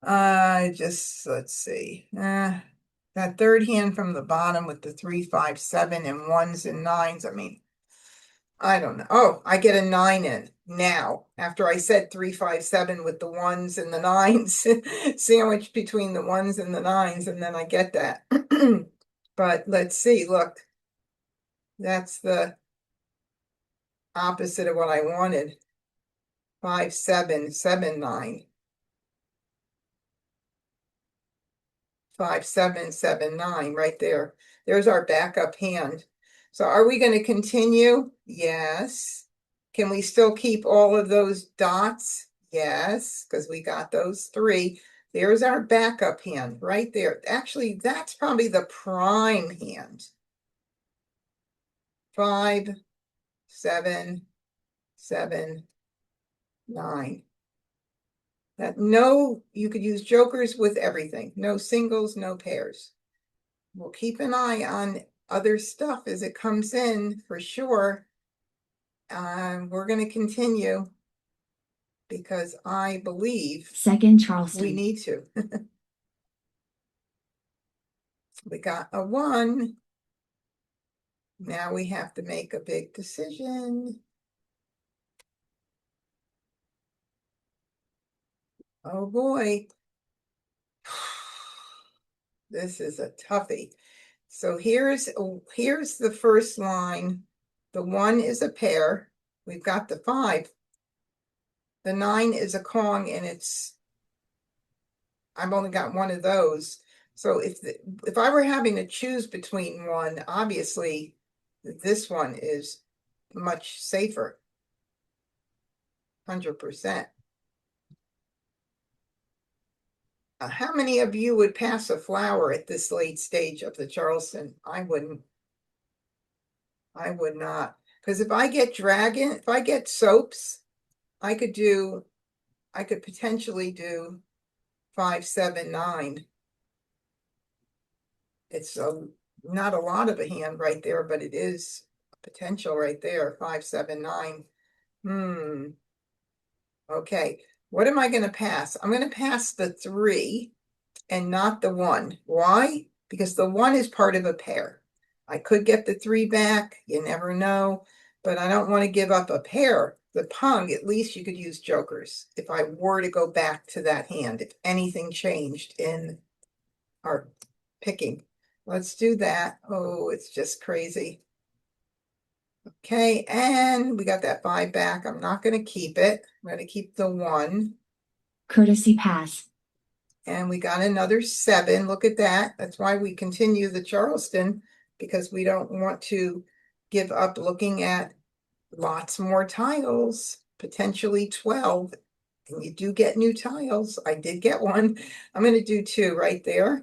Let's see. That third hand from the bottom with the 3, 5, 7 and 1s and 9s. I mean, I don't know. Oh, I get a 9 in now after I said 3, 5, 7 with the 1s and the 9s, sandwiched between the 1s and the 9s, and then I get that. But let's see. Look, that's the opposite of what I wanted. 5, 7, 7, 9. 5, 7, 7, 9 right there. There's our backup hand. So are we going to continue? Yes. Can we still keep all of those dots? Yes, because we got those 3. There's our backup hand right there. Actually, that's probably the prime hand. 5, 7, 7, 9. That you could use jokers with everything. No singles, no pairs. We'll keep an eye on other stuff as it comes in for sure. We're going to continue because I believe Second Charleston. we need to. We got a 1. Now we have to make a big decision. Oh boy. This is a toughie. So here's the first line. The 1 is a pair. We've got the 5. The 9 is a Kong, and I've only got one of those. So if I were having to choose between one, obviously this one is much safer. 100%. How many of you would pass a flower at this late stage of the Charleston? I wouldn't. I would not. Because if I get soaps, I could potentially do 5, 7, 9. It's not a lot of a hand right there, but it is potential right there. 5, 7, 9. Okay. What am I going to pass? I'm going to pass the 3 and not the 1. Why? Because the 1 is part of a pair. I could get the 3 back. You never know. But I don't want to give up a pair. The pung, at least you could use jokers if I were to go back to that hand, if anything changed in our picking. Let's do that. Oh, it's just crazy. Okay, and we got that 5 back. I'm not going to keep it. I'm going to keep the 1. Courtesy pass. And we got another 7. Look at that. That's why we continue the Charleston, because we don't want to give up looking at lots more tiles, potentially 12. And you do get new tiles. I did get one. I'm going to do 2 right there.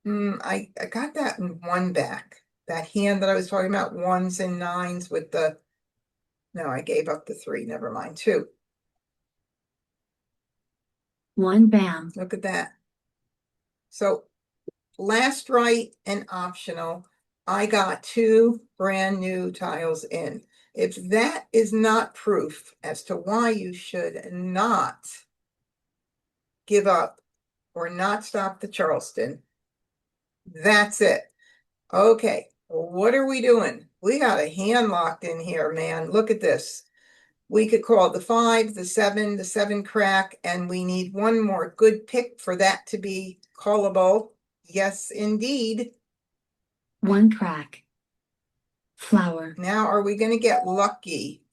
I got that 1 back. That hand that I was talking about, 1s and 9s with the, no, I gave up the 3. Never mind, 2. 1 bam. Look at that. So last right and optional, I got 2 brand new tiles in. If that is not proof as to why you should not give up or not stop the Charleston, that's it. Okay, what are we doing? We got a hand locked in here, man. Look at this. We could call the 5, the 7 crack, and we need one more good pick for that to be callable. Yes, indeed. 1 crack. Flower. Now, are we going to get lucky?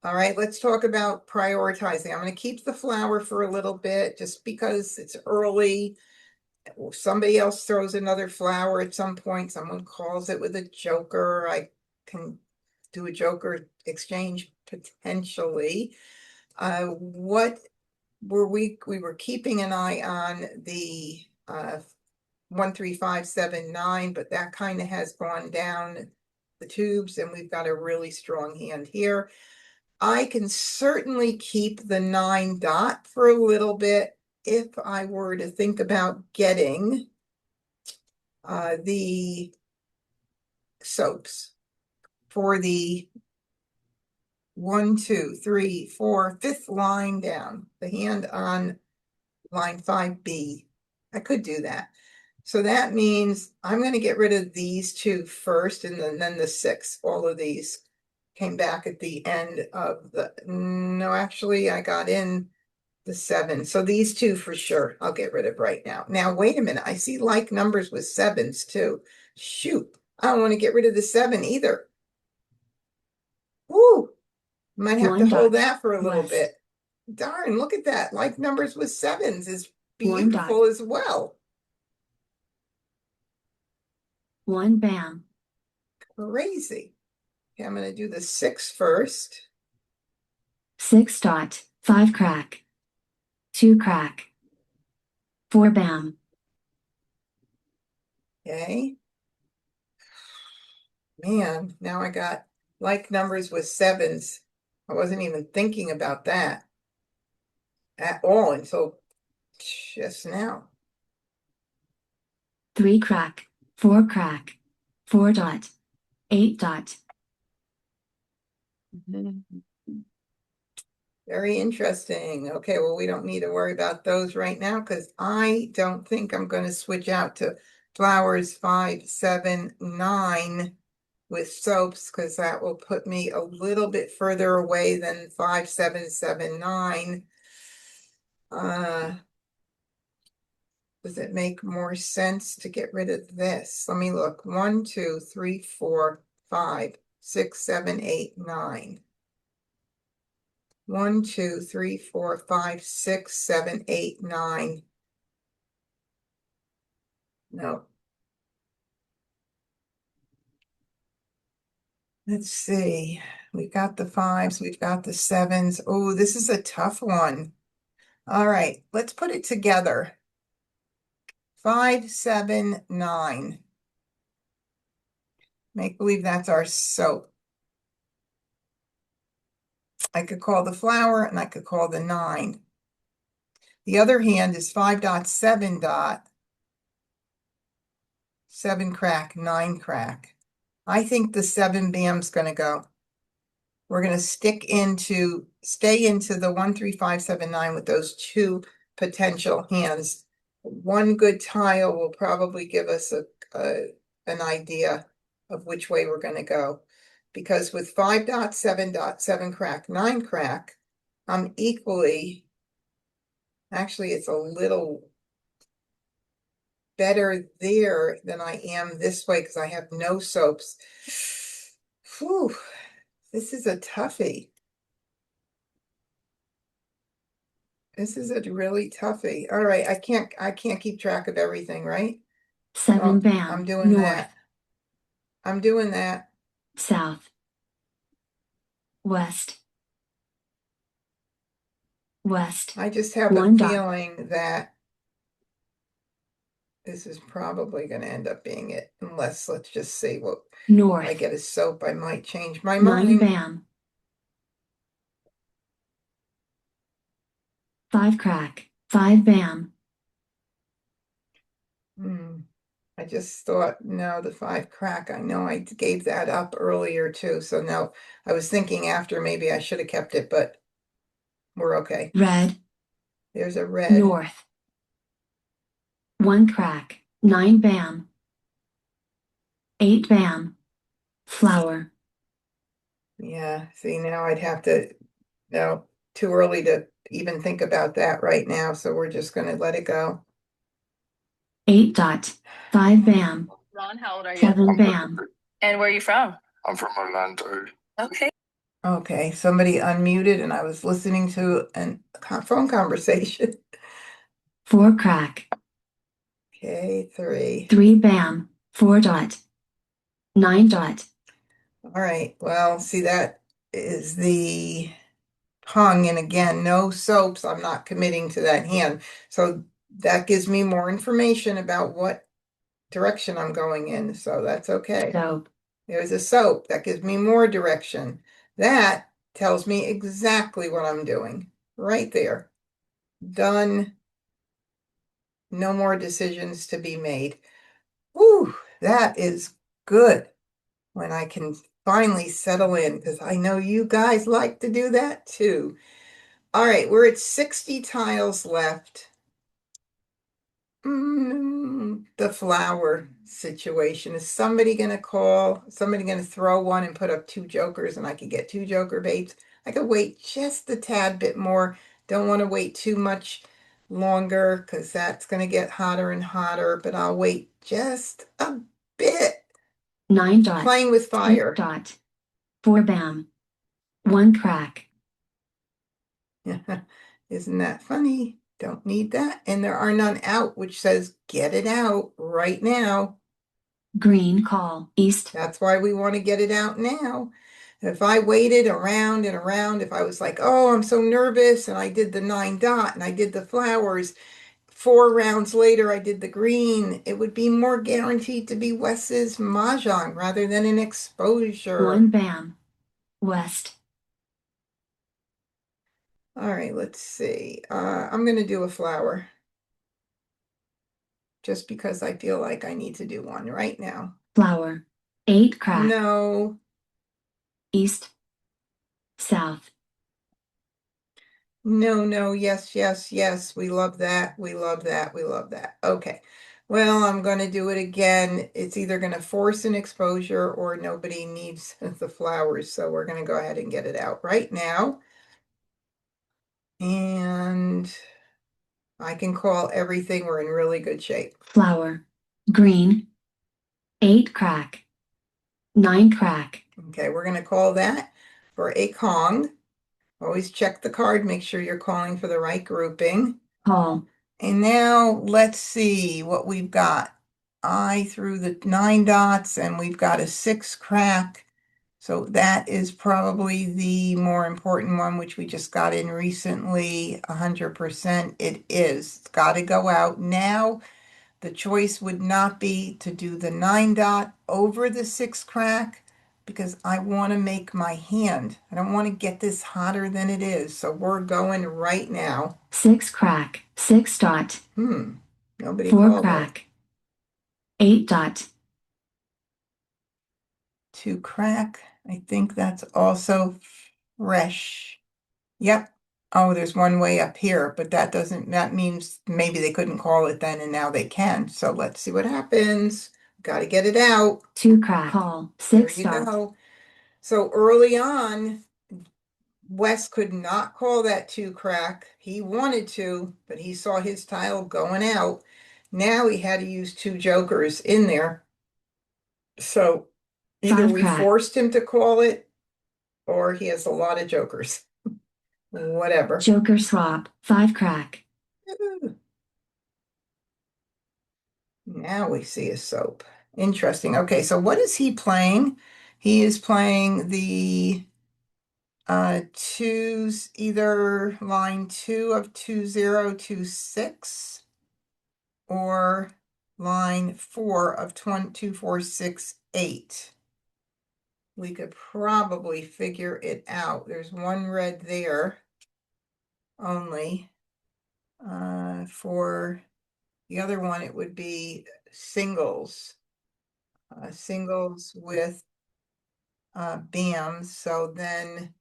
All right, let's talk about prioritizing. I'm going to keep the flower for a little bit just because it's early. Somebody else throws another flower at some point. Someone calls it with a joker. I can do a joker exchange potentially. What were we were keeping an eye on the 1, 3, 5, 7, 9, but that kind of has gone down the tubes, and we've got a really strong hand here. I can certainly keep the 9 dot for a little bit if I were to think about getting the soaps for the 1, 2, 3, 4, 5th line down, the hand on line 5B. I could do that. So that means I'm going to get rid of these 2 first, and then the 6. All of these came back at the end of the, no, actually I got in the 7. So these 2 for sure, I'll get rid of right now. Now, wait a minute. I see like numbers with 7s too. Shoot, I don't want to get rid of the 7 either. Woo, might have to 1 hold dot. that for a little West. bit. Darn, look at that. Like numbers with 7s is 1 dot. beautiful as well. 1 bam. Crazy. Okay, I'm going to do the 6 first. 6 dot. 5 crack. 2 crack. 4 bam. Okay. Man, now I got like numbers with 7s. I wasn't even thinking about that at all until just now. 3 crack. 4 crack. 4 dot. 8 dot. Very interesting. Okay, well, we don't need to worry about those right now because I don't think I'm going to switch out to flowers 5, 7, 9 with soaps because that will put me a little bit further away than 5, 7, 7, 9. Does it make more sense to get rid of this? Let me look. 1, 2, 3, 4, 5, 6, 7, 8, 9. 1, 2, 3, 4, 5, 6, 7, 8, 9. No. Let's see. We've got the 5s, we've got the 7s. Oh, this is a tough one. All right, let's put it together. 5, 7, 9. Make believe that's our soap. I could call the flower and I could call the 9. The other hand is 5.7 dot, 7 crack, 9 crack. I think the 7 bam's going to go. We're going to stay into the 1, 3, 5, 7, 9 with those 2 potential hands. One good tile will probably give us an idea of which way we're going to go. Because with 5.7 crack, 9 crack, I'm equally, actually it's a little better there than I am this way because I have no soaps. Whew, this is a toughie. This is a really toughie. All right, I can't keep track of everything, right? 7 Oh, bam. I'm doing North, that. I'm doing that. south, west, west. I just have a 1 dot. feeling that this is probably going to end up being it, unless let's just see what if I North, get a soap, I might change my 9 mind. bam. 5 crack, 5 bam. I just thought, no, the 5 crack. I know I gave that up earlier too. So no, I was thinking after maybe I should have kept it, but we're okay. Red, There's a red. north. 1 crack, 9 bam. 8 bam. Flower. Yeah, see, now I'd have to, no, too early to even think about that right now. So we're just going to let it go. 8 dot. 5 bam. Ron, how old are you? 7 bam. And where are you from? I'm from Orlando. Okay. Okay, somebody unmuted and I was listening to a phone conversation. 4 crack. Okay, 3. 3 bam. 4 dot. 9 dot. All right, well, see, that is the hung, and again, no soaps. I'm not committing to that hand. So that gives me more information about what direction I'm going in. So that's okay. Soap. There's a soap that gives me more direction. That tells me exactly what I'm doing right there. Done. No more decisions to be made. Whew, that is good when I can finally settle in because I know you guys like to do that too. All right, we're at 60 tiles left. The flower situation. Is somebody going to call? Somebody going to throw one and put up 2 jokers and I could get 2 joker baits? I could wait just a tad bit more. Don't want to wait too much longer because that's going to get hotter and hotter, but I'll wait just a bit. 9 dot. Playing with fire. 8 dot. 4 bam. 1 crack. Isn't that funny? Don't need that. And there are none out, which says get it out right now. Green call. East. That's why we want to get it out now. If I waited around and around, if I was like, oh, I'm so nervous, and I did the 9 dot and I did the flowers, 4 rounds later I did the green, it would be more guaranteed to be Wes's Mah Jongg rather than an exposure. 1 bam. West. All right, let's see. I'm going to do a flower just because I feel like I need to do one right now. Flower. 8 crack. No. East. South. No, yes, yes, yes. We love that. We love that. We love that. Okay. Well, I'm going to do it again. It's either going to force an exposure or nobody needs the flowers. So we're going to go ahead and get it out right now. And I can call everything. We're in really good shape. Flower. Green. 8 crack. 9 crack. Okay, we're going to call that for a Kong. Always check the card, make sure you're calling for the right grouping. Call. And now let's see what we've got. I threw the 9 dots and we've got a 6 crack. So that is probably the more important one, which we just got in recently, 100%. It is. It's got to go out now. The choice would not be to do the 9 dot over the 6 crack because I want to make my hand. I don't want to get this hotter than it is. So we're going right now. 6 crack, 6 dot, Nobody 4 called it. crack, 8 dot, 2 crack. I think that's also fresh. Yep. Oh, there's one way up here, but that means maybe they couldn't call it then and now they can. So let's see what happens. Got to get it out. 2 crack, call, There 6 you dot, go. So early on, Wes could not call that 2 crack. He wanted to, but he saw his tile going out. Now he had to use 2 jokers in there. So either 5 we crack, forced him to call it or he has a lot of jokers. Whatever. joker swap, 5 crack, Now we see a soap. Interesting. Okay, so what is he playing? He is playing the twos, either line 2 of 2026 or line 4 of 2468. We could probably figure it out. There's one red there only. For the other one, it would be singles. Singles with BAMs. So then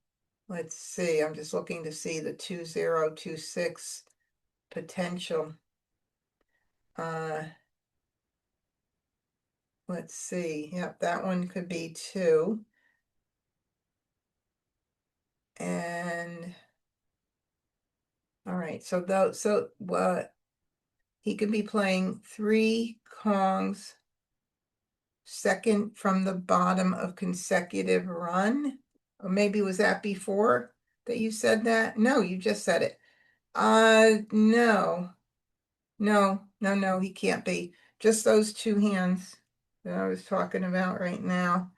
let's see, I'm just looking to see the 2026 potential. Let's see. Yep, that one could be 2. And all right, so what he could be playing 3 Kongs, second from the bottom of consecutive run. Or maybe was that before that you said that? No, you just said it. No. No, he can't be. Just those 2 hands that I was talking about right now.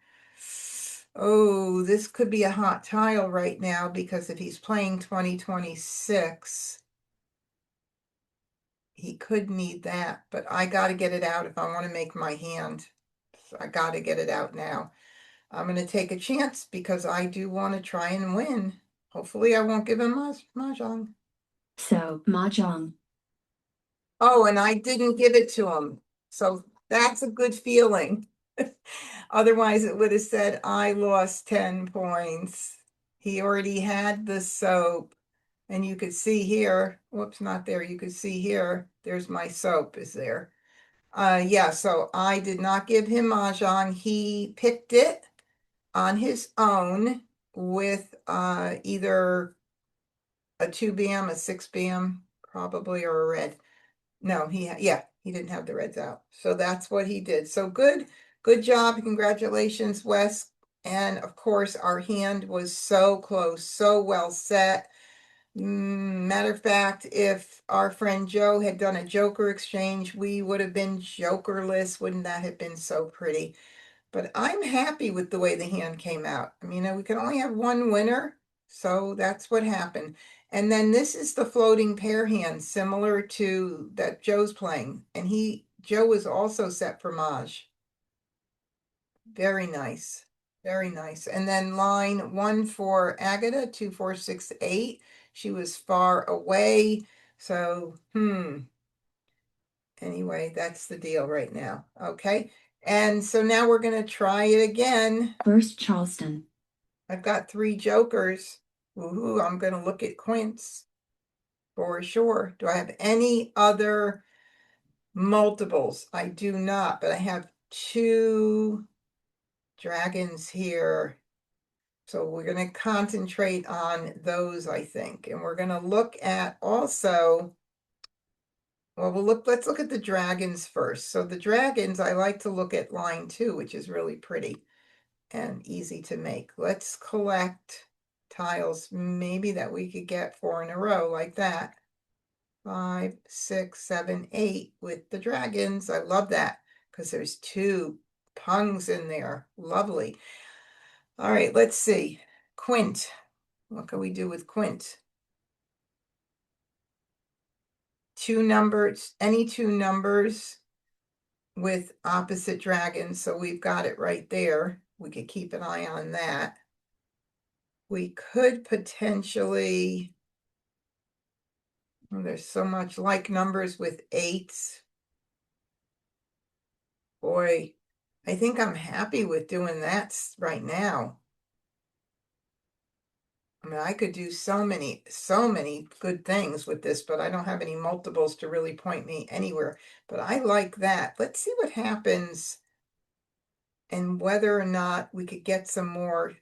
Oh, this could be a hot tile right now because if he's playing 2026, he could need that, but I got to get it out if I want to make my hand. So I got to get it out now. I'm going to take a chance because I do want to try and win. Hopefully I won't give him Mah Jongg. so, Mah Jongg, Oh, and I didn't give it to him. So that's a good feeling. Otherwise, it would have said I lost 10 points. He already had the soap. And you could see here, whoops, not there. You could see here, there's my soap is there. Yeah, so I did not give him Mahjong. He picked it on his own with either a 2 BM, a 6 BM, probably, or a red. No, he didn't have the reds out. So that's what he did. So good job. Congratulations, Wes. And of course, our hand was so close, so well set. Matter of fact, if our friend Joe had done a joker exchange, we would have been jokerless. Wouldn't that have been so pretty? But I'm happy with the way the hand came out. I mean, we can only have one winner, so that's what happened. And then this is the floating pair hand, similar to that Joe's playing. And Joe was also set for Maj. Very nice. Very nice. And then line 1 for Agata, 2468. She was far away. So, anyway, that's the deal right now. Okay. And so now we're going to try it again. first Charleston, I've got 3 jokers. Woohoo, I'm going to look at Quince for sure. Do I have any other multiples? I do not, but I have 2 dragons here. So we're going to concentrate on those, I think. And we're going to look at also, well, let's look at the dragons first. So the dragons, I like to look at line 2, which is really pretty and easy to make. Let's collect tiles maybe that we could get 4 in a row like that. 5, 6, 7, 8 with the dragons. I love that because there's 2 pungs in there. Lovely. All right, let's see. Quint. What can we do with Quint? Two numbers, any two numbers with opposite dragons. So we've got it right there. We could keep an eye on that. We could potentially, well, there's so much like numbers with eights. Boy, I think I'm happy with doing that right now. I mean, I could do so many good things with this, but I don't have any multiples to really point me anywhere. But I like that. Let's see what happens and whether or not we could get some more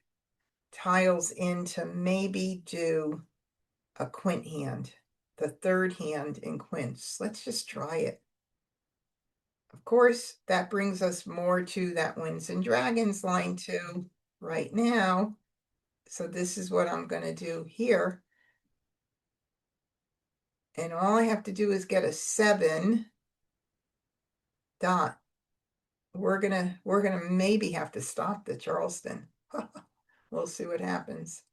tiles in to maybe do a quint hand, the third hand in quints. Let's just try it. Of course, that brings us more to that Winds and Dragons line too right now. So this is what I'm going to do here. And all I have to do is get a 7 dot. We're gonna maybe have to stop the Charleston. We'll see what happens.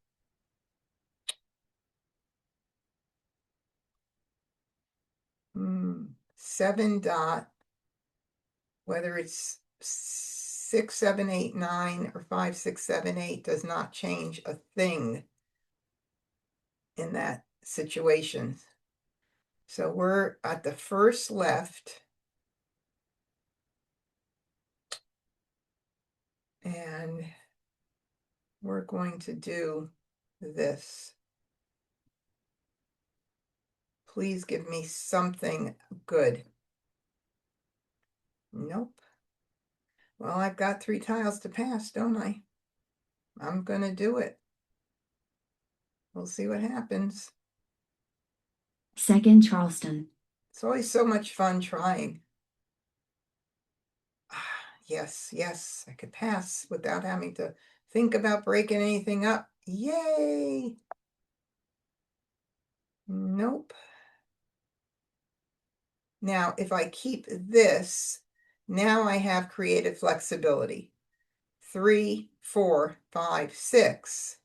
Hmm. 7 dot, whether it's 6, 7, 8, 9 or 5, 6, 7, 8 does not change a thing in that situation. So we're at the first left. And we're going to do this. Please give me something good. Nope. Well, I've got 3 tiles to pass, don't I? I'm going to do it. We'll see what happens. Second Charleston. It's always so much fun trying. Yes, yes, I could pass without having to think about breaking anything up. Yay! Nope. Now, if I keep this, now I have creative flexibility. 3, 4, 5, 6,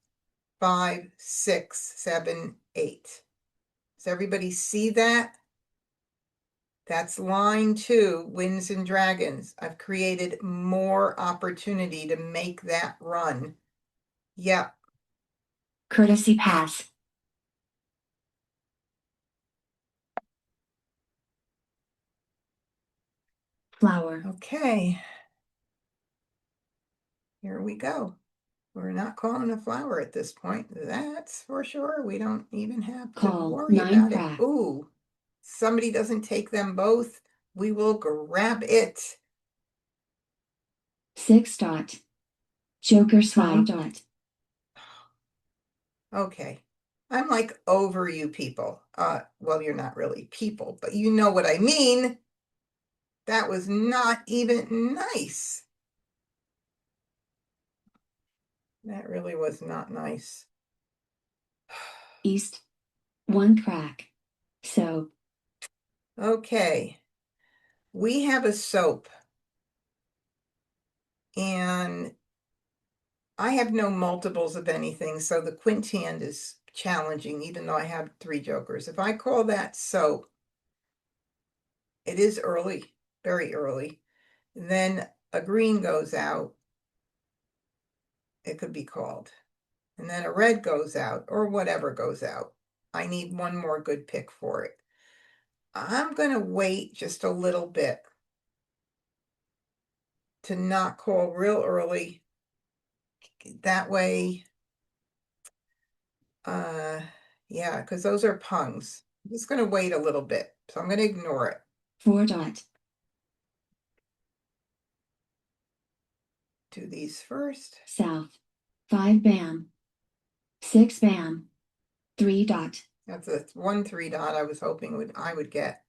5, 6, 7, 8. Does everybody see that? That's line 2, Winds and Dragons. I've created more opportunity to make that run. Yep. Courtesy pass. Flower. Okay. Here we go. We're not calling a flower at this point. That's for sure. We don't even have to Call, worry 9 about crack. it. Ooh, somebody doesn't take them both. We will grab it. 6 dot. Joker swap dot. Okay. I'm like over you people. Well, you're not really people, but you know what I mean. That was not even nice. That really was not nice. East. 1 crack. So. Okay. We have a soap. And I have no multiples of anything, so the quint hand is challenging, even though I have 3 jokers. If I call that soap, it is early, very early. And then a green goes out. It could be called. And then a red goes out, or whatever goes out. I need one more good pick for it. I'm going to wait just a little bit to not call real early. That way, yeah, because those are pungs. I'm just going to wait a little bit, so I'm going to ignore it. 4 dot. Do these first. South. 5 bam. 6 bam. 3 dot. That's a 1 3 dot I was hoping I would get.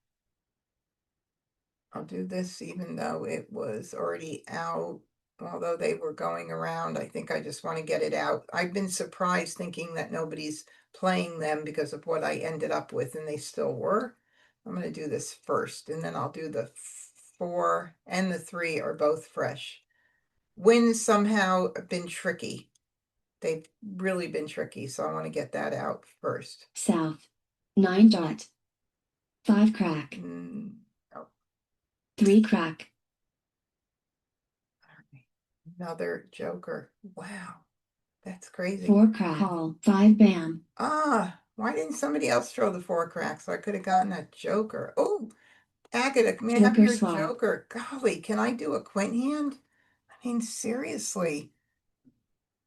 I'll do this even though it was already out. Although they were going around, I think I just want to get it out. I've been surprised thinking that nobody's playing them because of what I ended up with, and they still were. I'm going to do this first, and then I'll do the 4 and the 3 are both fresh. Winds somehow have been tricky. they've really been tricky, so I want to get that out first. South. 9 dot. 5 crack. Oh, 3 crack. another joker. Wow, that's crazy. 4 crack. Call. 5 bam. Why didn't somebody else throw the 4 cracks so I could have gotten a joker? Oh, Agatha, may I have Joker your swap. joker? Golly, can I do a quint hand? I mean, seriously.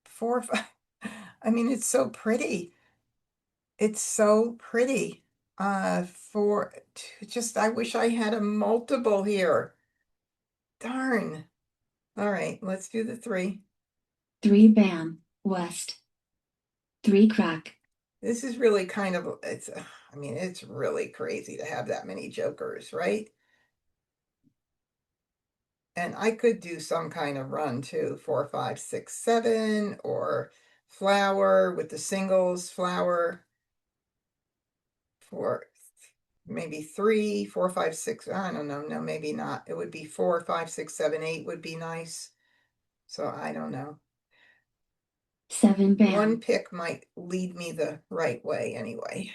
4, 5. I mean, it's so pretty. It's so pretty. I wish I had a multiple here. Darn. All right, let's do the 3. 3 bam. West. 3 crack. This is really kind of, I mean, it's really crazy to have that many jokers, right? And I could do some kind of run too, 4, 5, 6, 7, or flower with the singles, flower for maybe 3, 4, 5, 6. I don't know. No, maybe not. It would be 4, 5, 6, 7, 8 would be nice. So I don't know. 7 bam. One pick might lead me the right way anyway.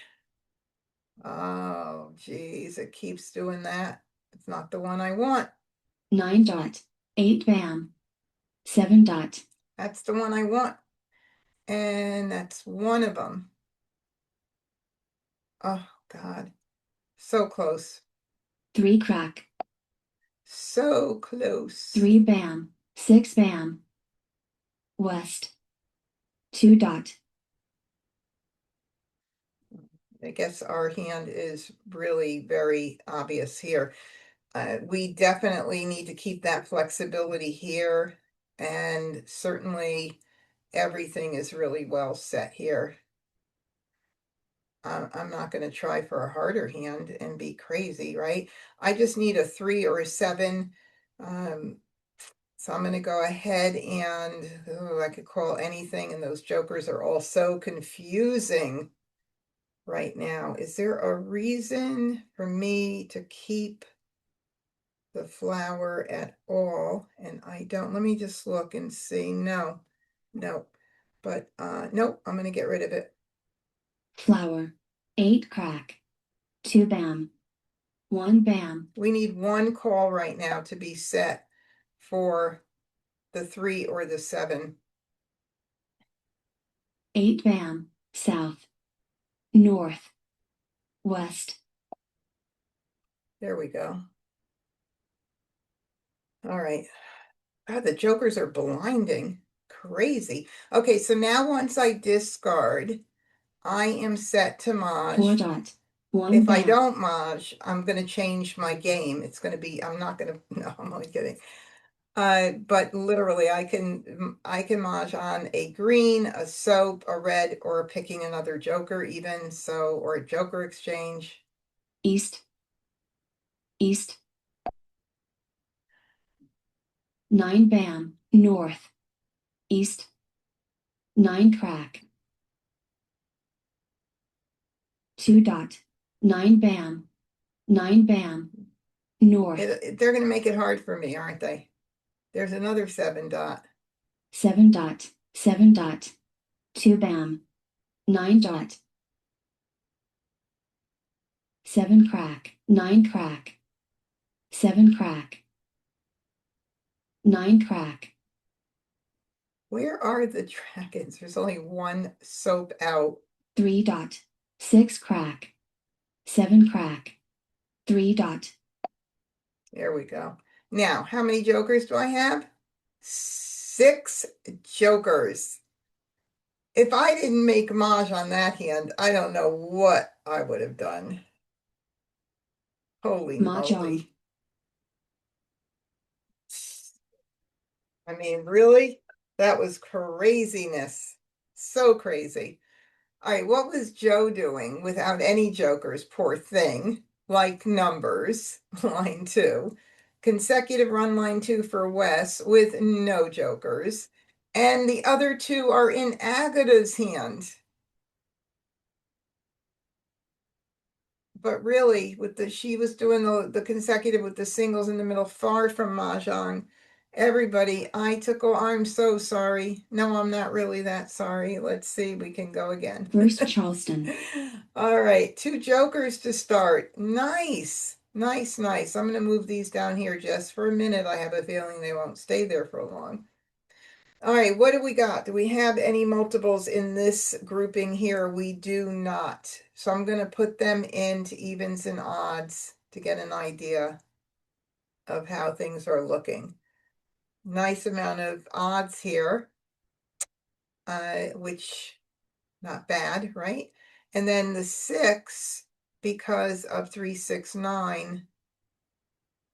Oh, geez, it keeps doing that. It's not the one I want. 9 dot. 8 bam. 7 dot. That's the one I want. And that's one of them. Oh, God. So close. 3 crack. So close. 3 bam. 6 bam. West. 2 dot. I guess our hand is really very obvious here. We definitely need to keep that flexibility here. And certainly everything is really well set here. I'm not going to try for a harder hand and be crazy, right? I just need a 3 or a 7. So I'm going to go ahead and I could call anything, and those jokers are all so confusing right now. Is there a reason for me to keep the flower at all? And I don't, let me just look and see. No, but nope, I'm going to get rid of it. Flower. 8 crack. 2 bam. 1 bam. We need one call right now to be set for the 3 or the 7. 8 bam. South. North. West. There we go. All right. God, the jokers are blinding. Crazy. Okay, so now once I discard, I am set to 4 Maj. dot. 1 If bam. I don't Maj, I'm going to change my game. It's going to be, I'm not going to, no, I'm only kidding. But literally I can Maj on a green, a soap, a red, or picking another joker even, so, or a joker exchange. East. East. 9 bam. North. East. 9 crack. 2 dot. 9 bam. 9 bam. North. They're going to make it hard for me, aren't they? There's another 7 dot. 7 dot. 7 dot. 2 bam. 9 dot. 7 crack. 9 crack. 7 crack. 9 crack. Where are the dragons? There's only one soap out. 3 dot. 6 crack. 7 crack. 3 dot. There we go. Now, how many jokers do I have? 6 jokers. If I didn't make Maj on that hand, I don't know what I would have done. Holy Mah Jongg. moly. I mean, really? That was craziness. So crazy. All right, what was Joe doing without any jokers? Poor thing. Like numbers, line 2. Consecutive run line 2 for Wes with no jokers. And the other 2 are in Agatha's hand. But really, she was doing the consecutive with the singles in the middle, far from Mah Jongg. Everybody, I'm so sorry. No, I'm not really that sorry. Let's see, we can go again. First Charleston. All right, 2 jokers to start. Nice, nice, nice. I'm gonna move these down here just for a minute. I have a feeling they won't stay there for long. All right, what do we got? Do we have any multiples in this grouping here? We do not. So I'm gonna put them into evens and odds to get an idea of how things are looking. Nice amount of odds here, which not bad, right? And then the 6, because of 3, 6, 9,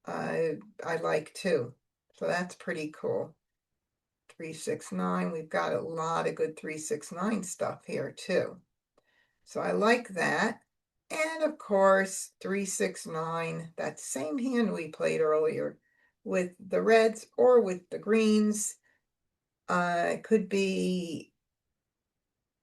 I like too. So that's pretty cool. 3, 6, 9. We've got a lot of good 3, 6, 9 stuff here too. So I like that. And of course, 3, 6, 9, that same hand we played earlier with the reds or with the greens. It could be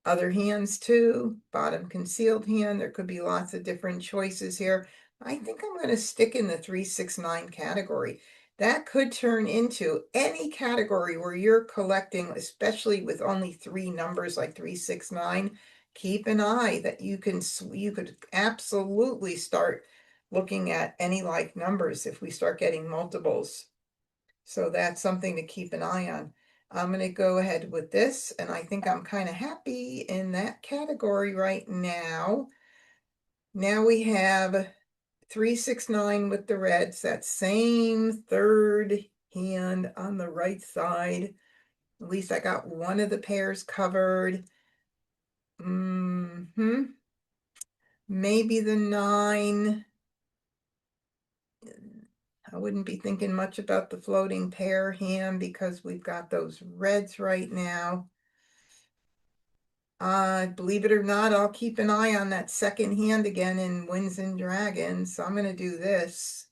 other hands too, bottom concealed hand. There could be lots of different choices here. I think I'm going to stick in the 3, 6, 9 category. That could turn into any category where you're collecting, especially with only 3 numbers like 3, 6, 9. Keep an eye that you could absolutely start looking at any like numbers if we start getting multiples. So that's something to keep an eye on. I'm going to go ahead with this, and I think I'm kind of happy in that category right now. Now we have 3, 6, 9 with the reds, that same third hand on the right side. At least I got one of the pairs covered. Maybe the 9. I wouldn't be thinking much about the floating pair hand because we've got those reds right now. Believe it or not, I'll keep an eye on that second hand again in Winds and Dragons. So I'm going to do this.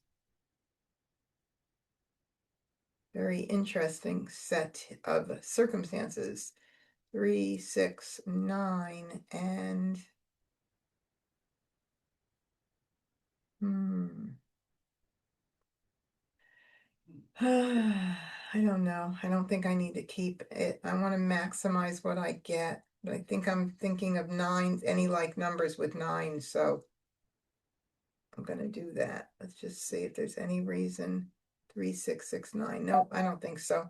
Very interesting set of circumstances. 3, 6, 9, and I don't know. I don't think I need to keep it. I want to maximize what I get, but I think I'm thinking of 9s, any like numbers with 9, so I'm going to do that. Let's just see if there's any reason. 3, 6, 6, 9. Nope, I don't think so.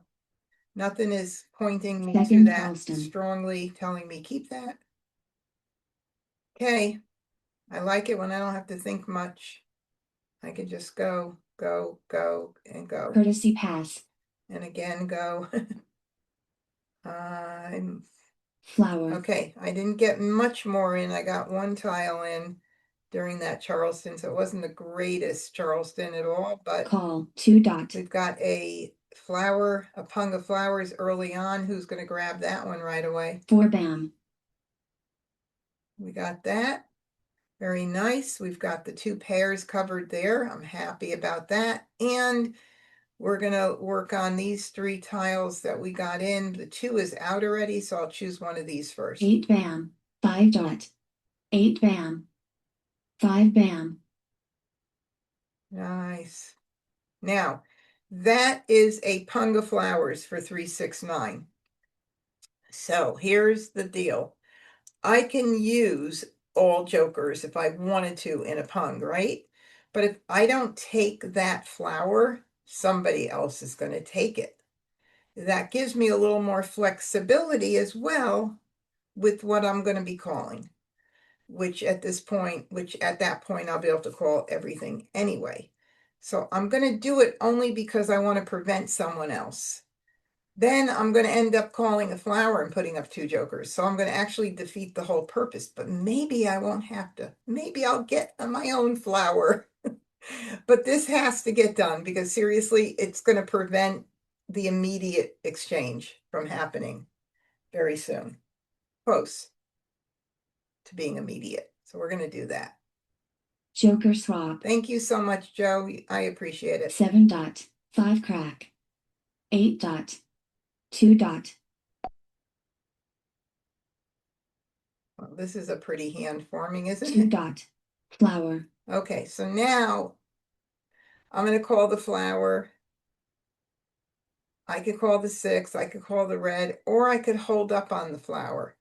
Nothing is pointing me to Second that, Charleston. strongly telling me keep that. Okay, I like it when I don't have to think much. I can just go, go, go, and go. Courtesy pass. And again, go. Flower. Okay, I didn't get much more in. I got 1 tile in during that Charleston, so it wasn't the greatest Charleston at all, but Call. 2 dot. we've got a flower, a pung of flowers early on. Who's going to grab that one right away? 4 bam. We got that. Very nice. We've got the 2 pairs covered there. I'm happy about that. And we're going to work on these 3 tiles that we got in. The 2 is out already, so I'll choose one of these first. 8 bam. 5 dot. 8 bam. 5 bam. Nice. Now, that is a pung of flowers for 3, 6, 9. So here's the deal. I can use all jokers if I wanted to in a pung, right? But if I don't take that flower, somebody else is going to take it. That gives me a little more flexibility as well with what I'm going to be calling, which at that point, I'll be able to call everything anyway. So I'm going to do it only because I want to prevent someone else. Then I'm going to end up calling a flower and putting up 2 jokers. So I'm going to actually defeat the whole purpose, but maybe I won't have to. Maybe I'll get my own flower. But this has to get done because seriously, it's going to prevent the immediate exchange from happening very soon. Close to being immediate. So we're going to do that. Joker swap. Thank you so much, Joe. I appreciate it. 7 dot. 5 crack. 8 dot. 2 dot. Well, this is a pretty hand forming, isn't 2 it? dot. Flower. Okay, so now I'm going to call the flower. I could call the 6, I could call the red, or I could hold up on the flower.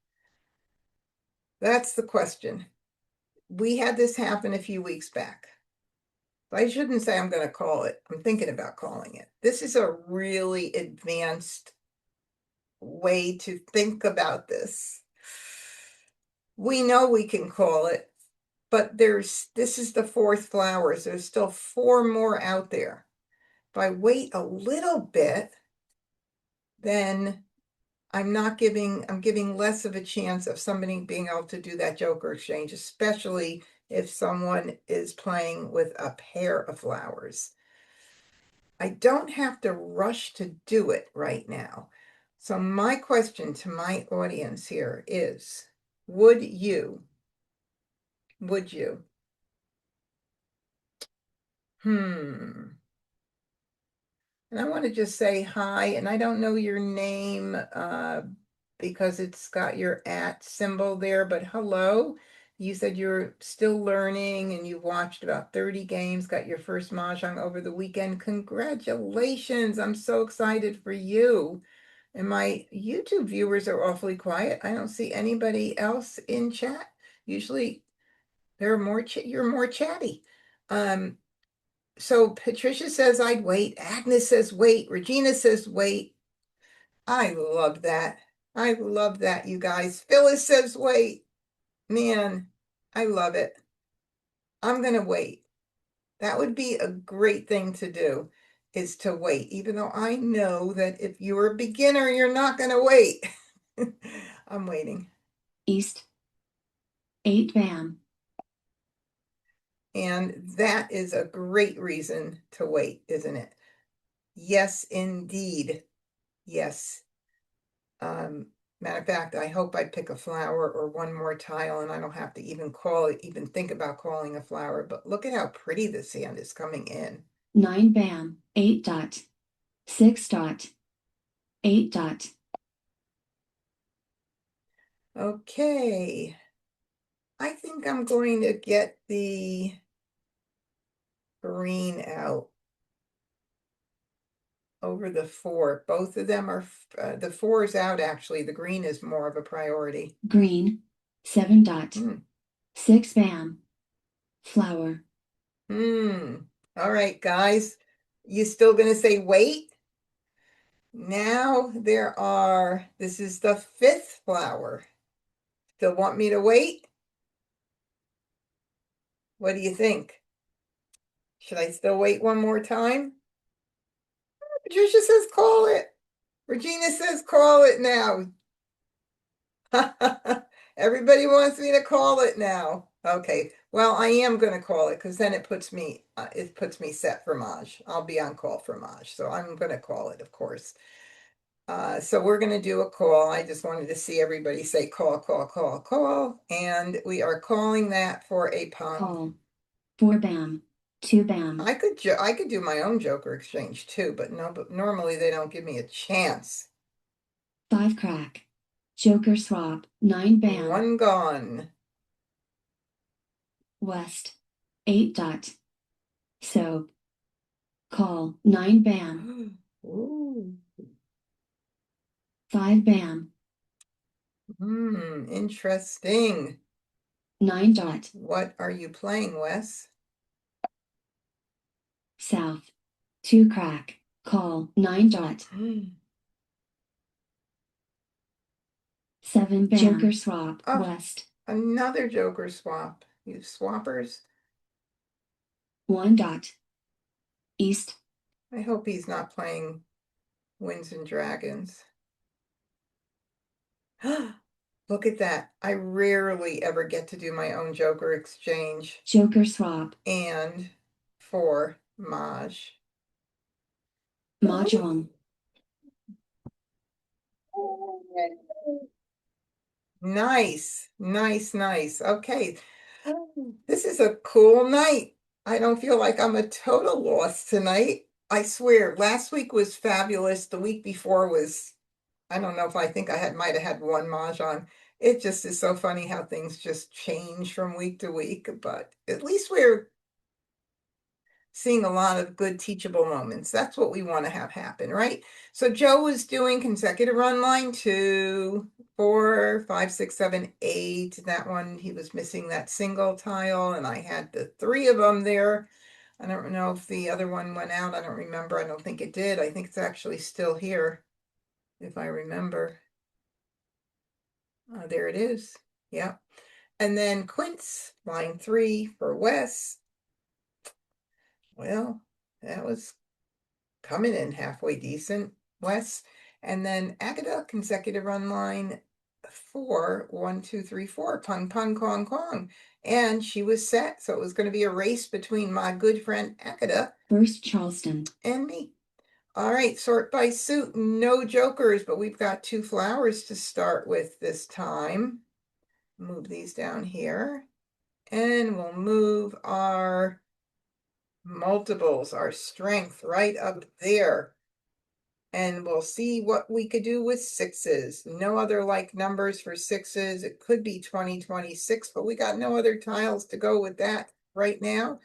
That's the question. We had this happen a few weeks back. I shouldn't say I'm going to call it. I'm thinking about calling it. This is a really advanced way to think about this. We know we can call it, but this is the 4th flowers. There's still 4 more out there. If I wait a little bit, then I'm giving less of a chance of somebody being able to do that joker exchange, especially if someone is playing with a pair of flowers. I don't have to rush to do it right now. So my question to my audience here is, would you? And I want to just say hi, and I don't know your name because it's got your @ symbol there, but hello. You said you're still learning and you've watched about 30 games, got your first Mahjong over the weekend. Congratulations. I'm so excited for you. And my YouTube viewers are awfully quiet. I don't see anybody else in chat. Usually you're more chatty. So Patricia says I'd wait. Agnes says wait. Regina says wait. I love that. I love that, you guys. Phyllis says wait. Man, I love it. I'm going to wait. That would be a great thing to do, is to wait, even though I know that if you're a beginner, you're not going to wait. I'm waiting. East. 8 bam. And that is a great reason to wait, isn't it? Yes, indeed. Yes. Matter of fact, I hope I pick a flower or one more tile and I don't have to even think about calling a flower. But look at how pretty this hand is coming in. 9 bam. 8 dot. 6 dot. 8 dot. Okay. I think I'm going to get the green out over the 4. Both of them are, the 4 is out actually. The green is more of a priority. Green. 7 dot. 6 bam. Flower. All right, guys. You still going to say wait? Now this is the 5th flower. Still want me to wait? What do you think? Should I still wait one more time? Patricia says call it. Regina says call it now. Everybody wants me to call it now. Okay, well, I am going to call it because then it puts me set for Maj. I'll be on call for Maj, so I'm going to call it, of course. So we're going to do a call. I just wanted to see everybody say call, call, call, call. And we are calling that for a pump. Call. 4 bam. 2 bam. I could do my own joker exchange too, but normally they don't give me a chance. 5 crack. Joker swap. 9 bam. 1 gone. West. 8 dot. Soap. Call. 9 bam. Ooh. 5 bam. Interesting. 9 dot. What are you playing, Wes? South. 2 crack. Call. 9 dot. 7 bam. Joker swap. Oh, West. Another joker swap. You swappers. 1 dot. East. I hope he's not playing Winds and Dragons. Look at that. I rarely ever get to do my own joker exchange. Joker swap. And for Maj. Mah Jongg. Nice, nice, nice. Okay. This is a cool night. I don't feel like I'm a total loss tonight. I swear, last week was fabulous. The week before was, I don't know if I think might have had one Mahjong. It just is so funny how things just change from week to week, but at least seeing a lot of good teachable moments. That's what we want to have happen, right? So Joe was doing consecutive run line 2, 4, 5, 6, 7, 8. That one, he was missing that single tile, and I had the 3 of them there. I don't know if the other one went out. I don't remember. I don't think it did. I think it's actually still here, if I remember. There it is. Yeah. And then Quince, line 3 for Wes. Well, that was coming in halfway decent, Wes. And then Agata, consecutive run line 4, 1, 2, 3, 4, pung, pung, kong, kong. And she was set. So it was going to be a race between my good friend Agata First Charleston. and me. All right, sort by suit, no jokers, but we've got 2 flowers to start with this time. Move these down here. And we'll move our multiples, our strength right up there. And we'll see what we could do with 6s. No other like numbers for 6s. It could be 2026, but we got no other tiles to go with that right now.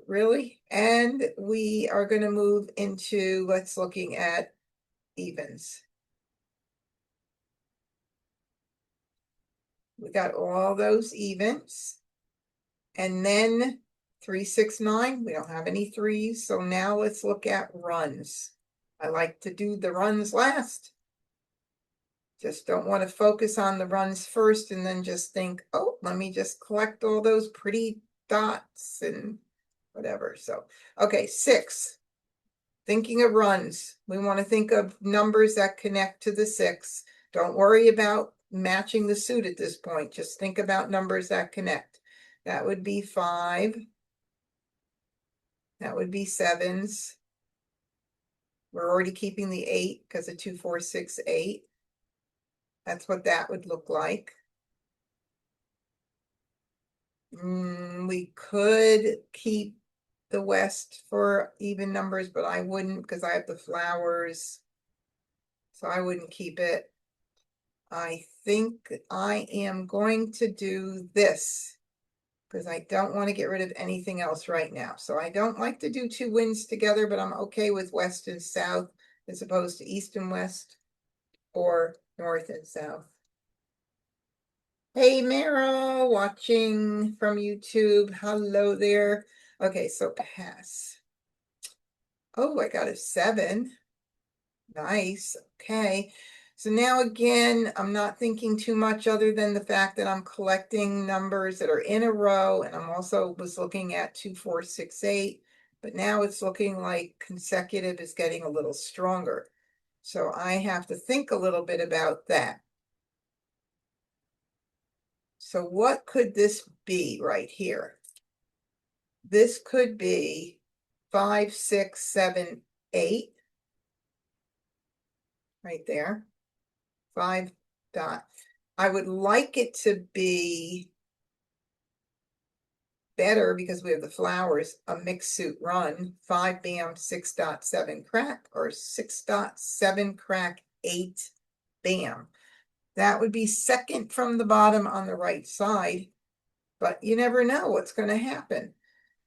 Really? And we are going to move into, let's looking at evens. We got all those evens. And then 3, 6, 9, we don't have any 3s. So now let's look at runs. I like to do the runs last. Just don't want to focus on the runs first and then just think, oh, let me just collect all those pretty dots and whatever. So, okay, 6. Thinking of runs. We want to think of numbers that connect to the 6. Don't worry about matching the suit at this point. Just think about numbers that connect. That would be 5. That would be 7s. We're already keeping the 8 because of 2, 4, 6, 8. That's what that would look like. We could keep the West for even numbers, but I wouldn't because I have the flowers. So I wouldn't keep it. I think I am going to do this because I don't want to get rid of anything else right now. So I don't like to do 2 winds together, but I'm okay with West and South as opposed to East and West or North and South. Hey, Meryl, watching from YouTube. Hello there. Okay, so pass. Oh, I got a 7. Nice. Okay. So now again, I'm not thinking too much other than the fact that I'm collecting numbers that are in a row, and I'm also was looking at 2, 4, 6, 8, but now it's looking like consecutive is getting a little stronger. So I have to think a little bit about that. So what could this be right here? This could be 5, 6, 7, 8. Right there. 5 dot. I would like it to be better because we have the flowers, a mixed suit run, 5 bam, 6.7 crack, or 6.7 crack, 8 bam. That would be second from the bottom on the right side, but you never know what's going to happen.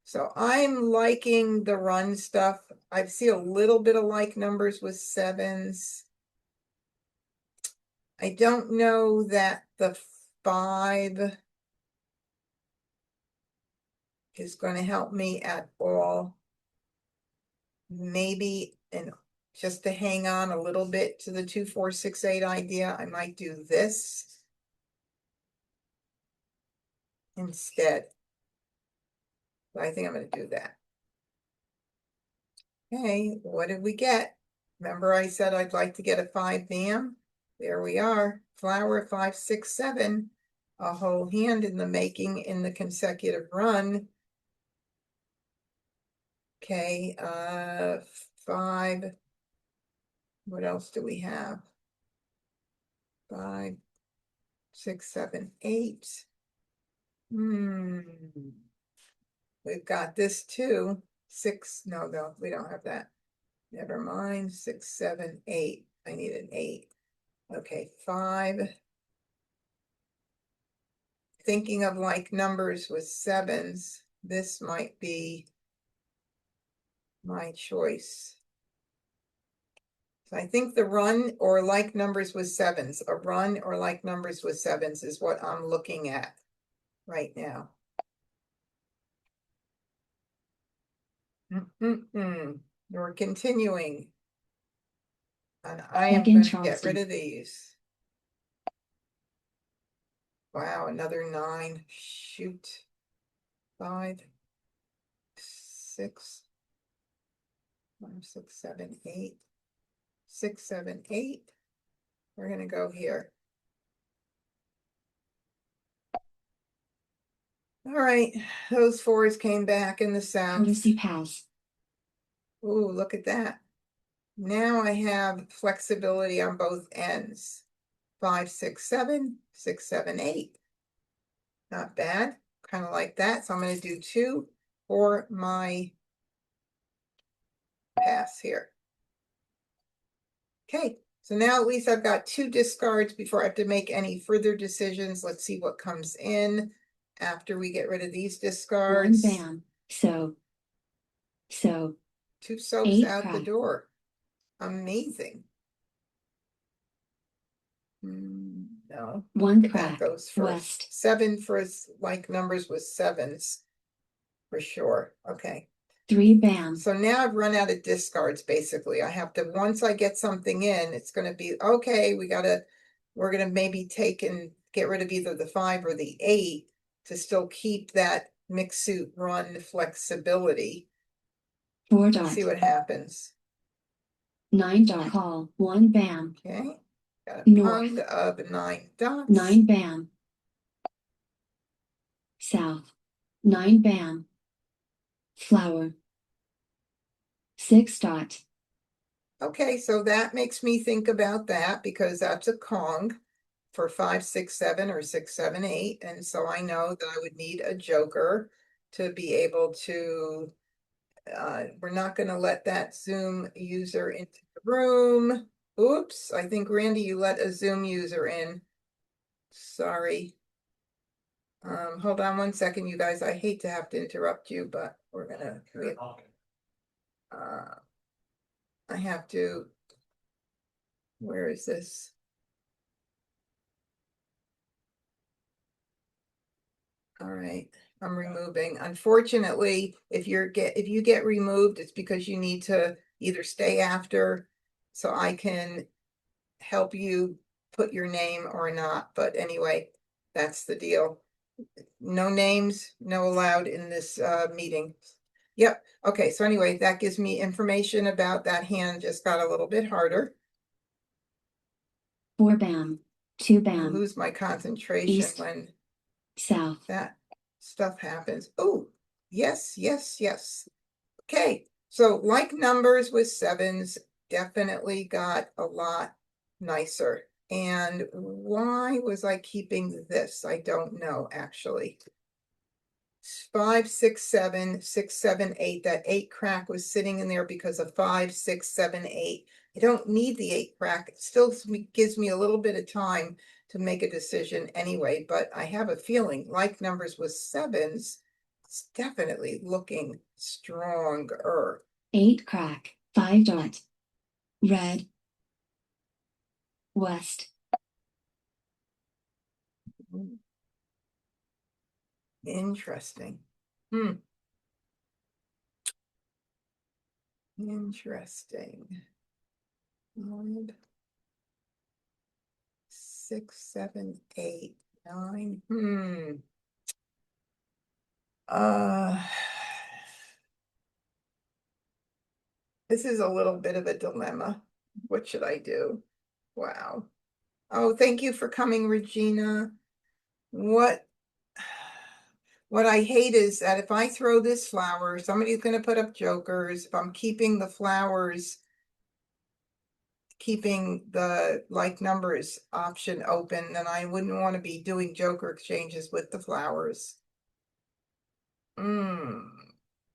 So I'm liking the run stuff. I see a little bit of like numbers with 7s. I don't know that the 5 is going to help me at all. Maybe, and just to hang on a little bit to the 2, 4, 6, 8 idea, I might do this instead. But I think I'm going to do that. Okay, what did we get? Remember I said I'd like to get a 5 bam? There we are. Flower 5, 6, 7. A whole hand in the making in the consecutive run. Okay, 5. What else do we have? 5, 6, 7, 8. We've got this too. 6, no, we don't have that. Never mind. 6, 7, 8. I need an 8. Okay, 5. Thinking of like numbers with 7s, this might be my choice. So I think the run or like numbers with sevens, a run or like numbers with sevens is what I'm looking at right now. We're continuing. And I am Megan going to get Charleston. rid of these. Wow, another 9. Shoot. 5, 6, 5, 6, 7, 8. 6, 7, 8. We're going to go here. All right, those 4s came back in the south. Courtesy pass. Ooh, look at that. Now I have flexibility on both ends. 5, 6, 7, 6, 7, 8. Not bad. Kind of like that. So I'm going to do 2 for my pass here. Okay, so now at least I've got 2 discards before I have to make any further decisions. Let's see what comes in after we get rid of these discards. 1 bam. So 2 soaps 8 out the crack. door. Amazing. No. 1 But crack. that goes first. West. 7 for like numbers with 7s for sure. Okay. 3 bam. So now I've run out of discards, basically. I have to, once I get something in, it's going to be, okay, we're going to maybe take and get rid of either the 5 or the 8 to still keep that mixed suit run flexibility. 4 Let's dart. see what happens. 9 dart. Call. 1 bam. Okay. Got a North. pung of 9 dots. 9 bam. South. 9 bam. Flower. 6 dot. Okay, so that makes me think about that because that's a Kong for 5, 6, 7 or 6, 7, 8. And so I know that I would need a joker to be able to, we're not going to let that Zoom user into the room. Oops, I think Randy, you let a Zoom user in. Sorry. Hold on 1 second, you guys. I hate to have to interrupt you, but we're gonna, I have to, where is this? All right, I'm removing. Unfortunately, if you get removed, it's because you need to either stay after so I can help you put your name or not. But anyway, that's the deal. No names, no allowed in this meeting. Yep. Okay. So anyway, that gives me information about that hand. Just got a little bit harder. 4 bam. 2 I bam. lose my concentration East. when South. that stuff happens. Oh, yes, yes, yes. Okay. So like numbers with 7s definitely got a lot nicer. And why was I keeping this? I don't know, actually. 5, 6, 7, 6, 7, 8. That 8 crack was sitting in there because of 5, 6, 7, 8. I don't need the 8 crack. It still gives me a little bit of time to make a decision anyway, but I have a feeling like numbers with 7s, it's definitely looking stronger. 8 crack. 5 dart. Red. West. Interesting. Interesting. 5, 6, 7, 8, 9. This is a little bit of a dilemma. What should I do? Wow. Oh, thank you for coming, Regina. What I hate is that if I throw this flower, somebody's going to put up jokers. If I'm keeping the flowers, keeping the like numbers option open, then I wouldn't want to be doing joker exchanges with the flowers.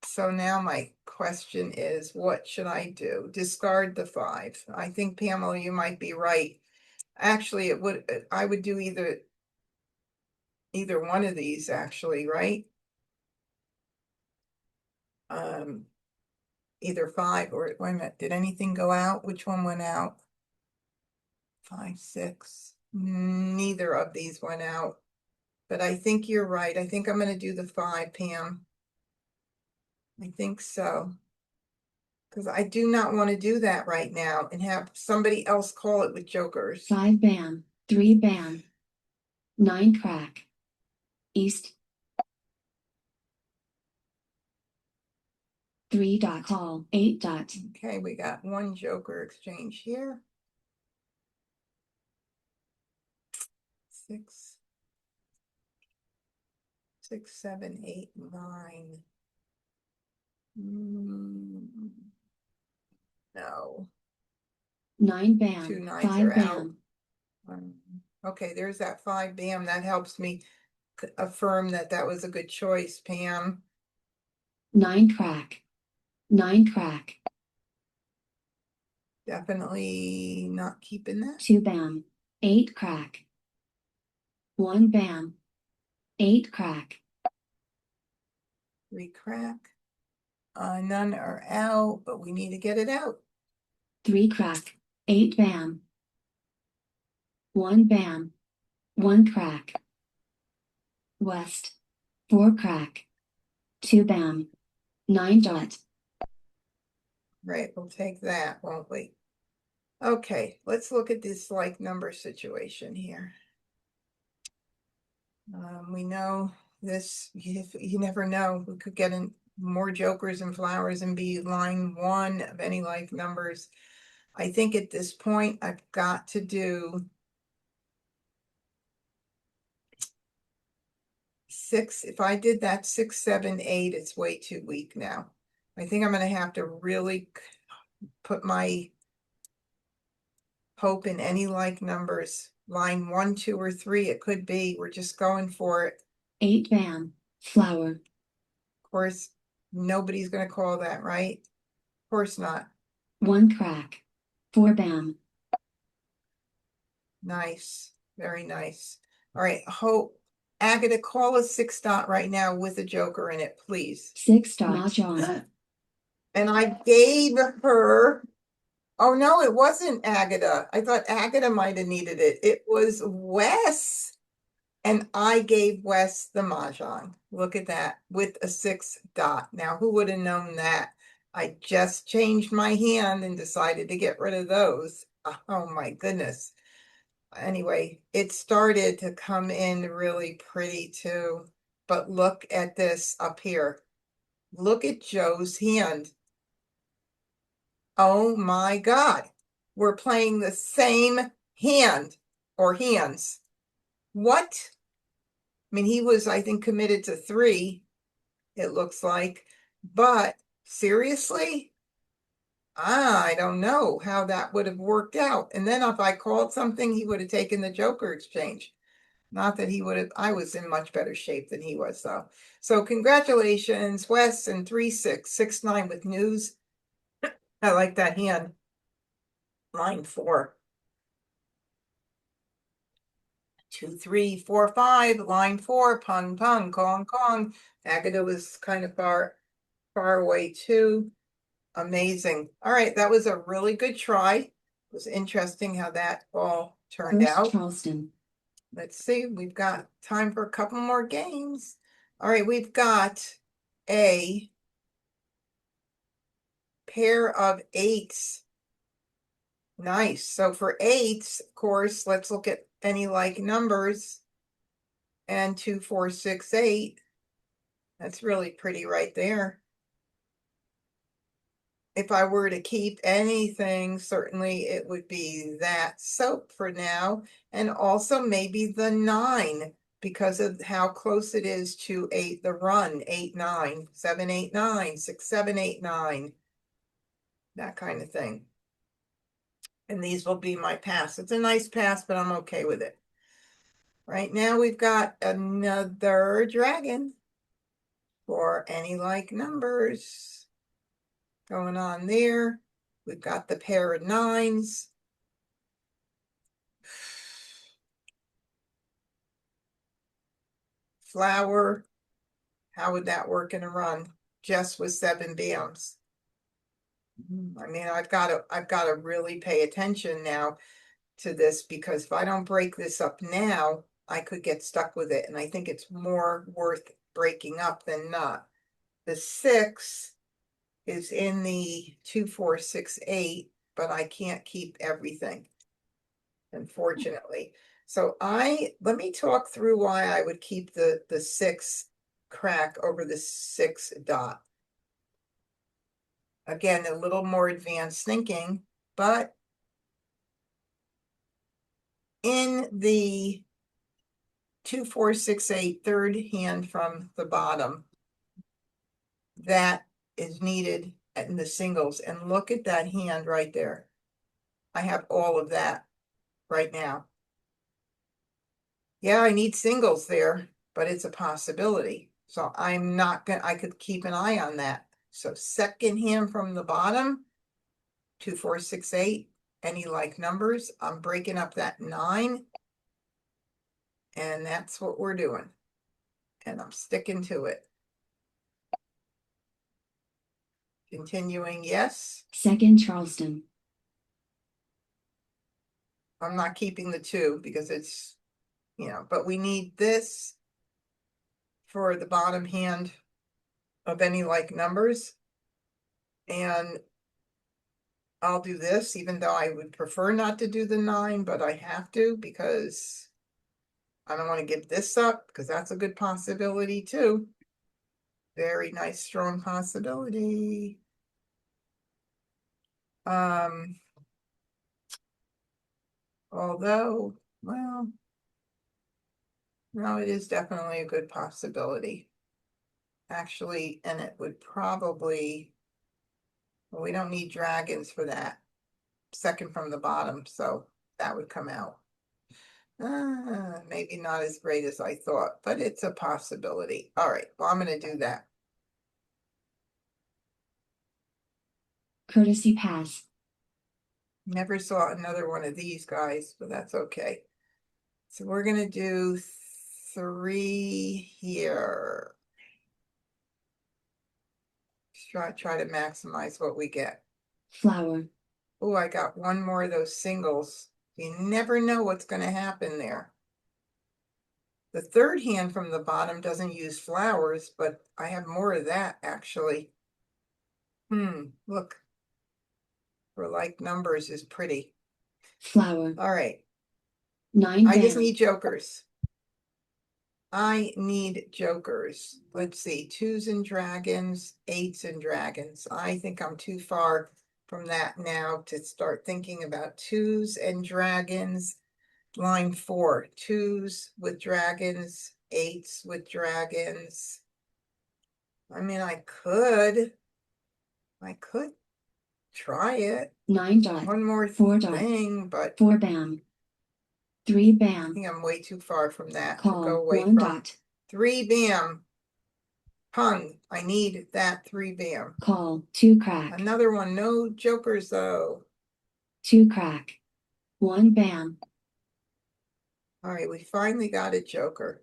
So now my question is, what should I do? Discard the 5. I think, Pamela, you might be right. Actually, I would do either one of these, actually, right? either 5 or, wait a minute, did anything go out? Which one went out? 5, 6. Neither of these went out. But I think you're right. I think I'm going to do the 5, Pam. I think so. Because I do not want to do that right now and have somebody else call it with jokers. 5 bam, 3 bam, 9 crack, east, 3 dot call, 8 dot, Okay, we got one joker exchange here. 6, 6, 7, 8, 9. No, 9 2 bam, 9s 5 are out. bam, Okay, there's that 5 bam. That helps me affirm that that was a good choice, Pam. 9 crack, 9 crack, Definitely not keeping that. 2 bam, 8 crack, 1 bam, 8 crack, 3 crack. None are out, but we need to get it out. 3 crack, 8 bam, 1 bam, 1 crack, west, 4 crack, 2 bam, 9 dot, Right, we'll take that, won't we? Okay, let's look at this like number situation here. We know this, you never know. We could get in more jokers and flowers and be line 1 of any like numbers. I think at this point I've got to do 6. If I did that 6, 7, 8, it's way too weak now. I think I'm going to have to really put my hope in any like numbers. Line 1, 2, or 3, it could be. We're just going for it. 8 bam, flower, Of course, nobody's going to call that, right? Of course not. 1 crack, 4 bam, Nice. Very nice. All right. Hope. Agatha, call a 6 dot right now with a joker in it, please. 6 dot, Mah Jongg, And I gave her, oh no, it wasn't Agatha. I thought Agatha might have needed it. It was Wes. And I gave Wes the Mah Jongg. Look at that, with a 6 dot. Now, who would have known that? I just changed my hand and decided to get rid of those. Oh my goodness. Anyway, it started to come in really pretty too. But look at this up here. Look at Joe's hand. Oh my God. We're playing the same hand or hands. What? I mean, he was, I think, committed to 3, it looks like. But seriously? I don't know how that would have worked out. And then if I called something, he would have taken the Joker exchange. Not that he would have, I was in much better shape than he was, though. So congratulations, Wes, and 3, 6, 6, 9 with news. I like that hand. Line 4. 2, 3, 4, 5. Line 4. Pung, pung, kong, kong. Agatha was kind of far away too. Amazing. All right, that was a really good try. It was interesting how that all turned first out. Charleston, Let's see, we've got time for a couple more games. All right, we've got a pair of 8s. Nice. So for 8s, of course, let's look at any like numbers. And 2, 4, 6, 8. That's really pretty right there. If I were to keep anything, certainly it would be that soap for now. And also maybe the 9 because of how close it is to 8, the run, 8, 9, 7, 8, 9, 6, 7, 8, 9. That kind of thing. And these will be my pass. It's a nice pass, but I'm okay with it. Right now we've got another dragon for any like numbers going on there. We've got the pair of 9s. Flower. How would that work in a run? Just with 7 bams. I mean, I've gotta really pay attention now to this, because if I don't break this up now, I could get stuck with it, and I think it's more worth breaking up than not. The 6 is in the 2, 4, 6, 8, but I can't keep everything, unfortunately. So let me talk through why I would keep the 6 crack over the 6 dot. Again, a little more advanced thinking, but in the 2, 4, 6, 8 third hand from the bottom, that is needed in the singles. And look at that hand right there. I have all of that right now. Yeah, I need singles there, but it's a possibility. So I'm not gonna, I could keep an eye on that. So second hand from the bottom, 2, 4, 6, 8, any like numbers. I'm breaking up that 9. And that's what we're doing. And I'm sticking to it. Continuing, yes. Second Charleston. I'm not keeping the 2 because it's, but we need this for the bottom hand of any like numbers. And I'll do this, even though I would prefer not to do the 9, but I have to, because I don't want to give this up, because that's a good possibility too. Very nice, strong possibility. Although, well, no, it is definitely a good possibility. Actually, and it would probably, well, we don't need dragons for that. Second from the bottom, so that would come out. Maybe not as great as I thought, but it's a possibility. All right, well, I'm going to do that. Courtesy pass. Never saw another one of these guys, but that's okay. So we're going to do 3 here. Try to maximize what we get. Flower. Oh, I got one more of those singles. You never know what's going to happen there. The third hand from the bottom doesn't use flowers, but I have more of that actually. Look. For like numbers is pretty. Flower. All right. 9 I just bam. need jokers. I need jokers. Let's see. 2s and dragons, 8s and dragons. I think I'm too far from that now to start thinking about 2s and dragons. Line 4, 2s with dragons, 8s with dragons. I mean, I could try it. 9 dot. One more 4 dot. thing, but 4 bam. 3 I bam. think I'm way too far from that to Call. go away 1 from. dot. 3 bam. Hung. I need that 3 bam. Call. 2 crack. Another one. No jokers though. 2 crack. 1 bam. All right, we finally got a joker.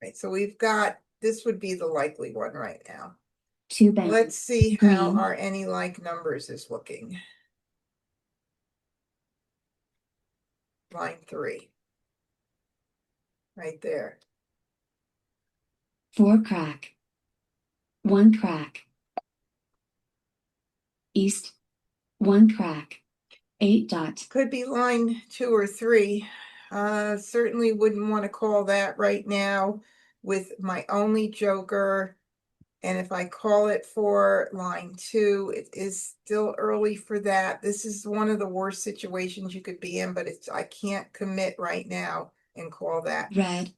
Right, so we've got, this would be the likely one right now. 2 bam. Let's see how Green. our any like numbers is looking. Line 3. Right there. 4 crack. 1 crack. East. 1 crack. 8 dot. Could be line 2 or 3. Certainly wouldn't want to call that right now with my only joker. And if I call it for line 2, it is still early for that. This is one of the worst situations you could be in, but I can't commit right now and call that. Red.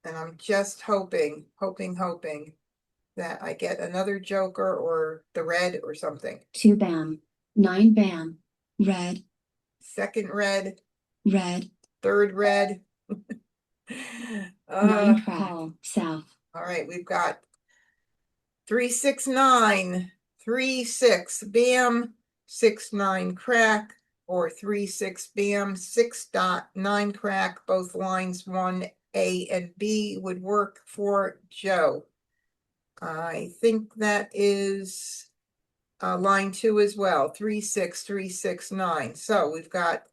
And I'm just hoping that I get another joker or the red or something. 2 bam. 9 bam. Red. Second red, Red. third red. 9 crack. Call. South. All right, we've got 3, 6, 9, 3, 6, bam, 6, 9 crack, or 3, 6, bam, 6 dot 9 crack. Both lines 1A and B would work for Joe. I think that is line 2 as well, 3 6 3 6 9. So we've got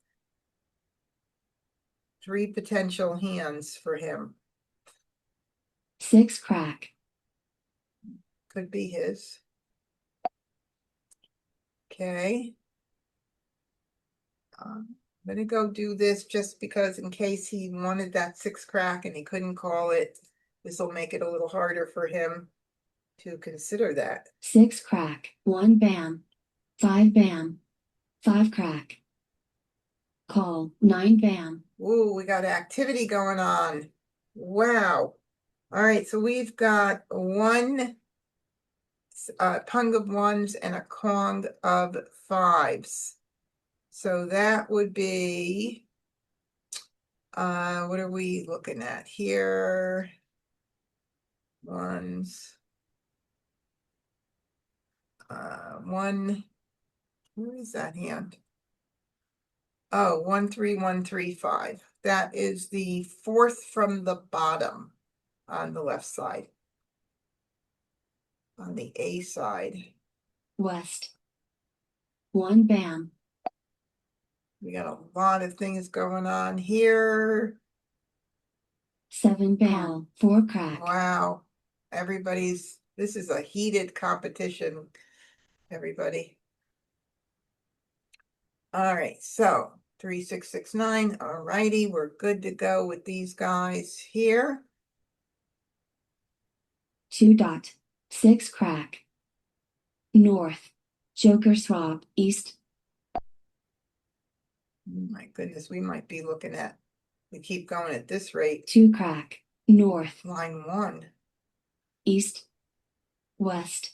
3 potential hands for him. 6 crack. Could be his. Okay. I'm gonna go do this just because in case he wanted that 6 crack and he couldn't call it, this will make it a little harder for him to consider that. 6 crack. 1 bam. 5 bam. 5 crack. Call. 9 bam. Ooh, we got activity going on. Wow. All right, so we've got one pung of 1s and a kong of 5s. So that would be, what are we looking at here? 1s. 1, where is that hand? Oh, 1 3 1 3 5. That is the 4th from the bottom on the left side. On the A side. West. 1 bam. We got a lot of things going on here. 7 bam. 4 crack. Wow. This is a heated competition, everybody. All right, so 3 6 6 9. All righty, we're good to go with these guys here. 2 dot. 6 crack. North. Joker swap. East. Oh my goodness, we might be looking at, we keep going at this rate. 2 crack. North. Line 1. East. West.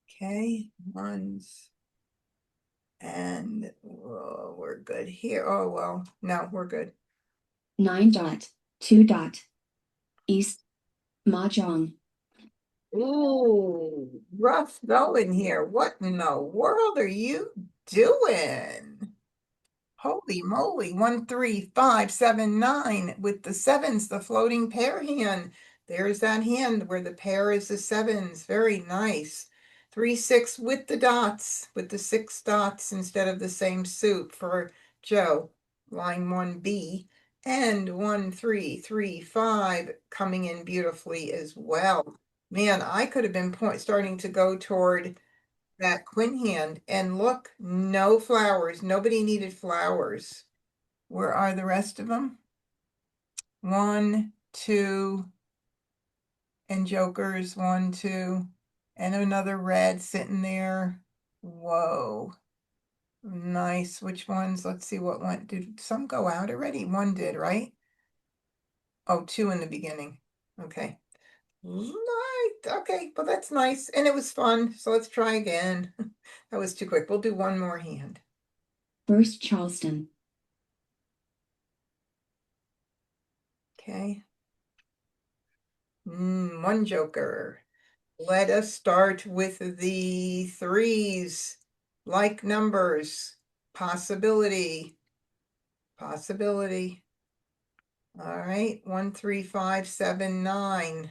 Okay, 1s. And we're good here. Oh, well, no, we're good. 9 dot. 2 dot. East. Mah Jongg. Ooh, rough going here. What in the world are you doing? Holy moly, 1 3 5 7 9 with the 7s, the floating pair hand. There's that hand where the pair is the 7s. Very nice. 3 6 with the dots, with the 6 dots instead of the same suit for Joe. Line 1B. And 1 3 3 5 coming in beautifully as well. Man, I could have been starting to go toward that quin hand, and look, no flowers. Nobody needed flowers. Where are the rest of them? 1 2 and jokers. 1 2 and another red sitting there. Whoa, nice. Which ones? Let's see what went. Did some go out already? 1 did, right? Oh, 2 in the beginning. Okay. Right. Okay, well, that's nice. And it was fun. So let's try again. That was too quick. We'll do one more hand. First Charleston. Okay. 1 joker. Let us start with the 3s. Like numbers. Possibility. Possibility. All right. 1 3 5 7 9.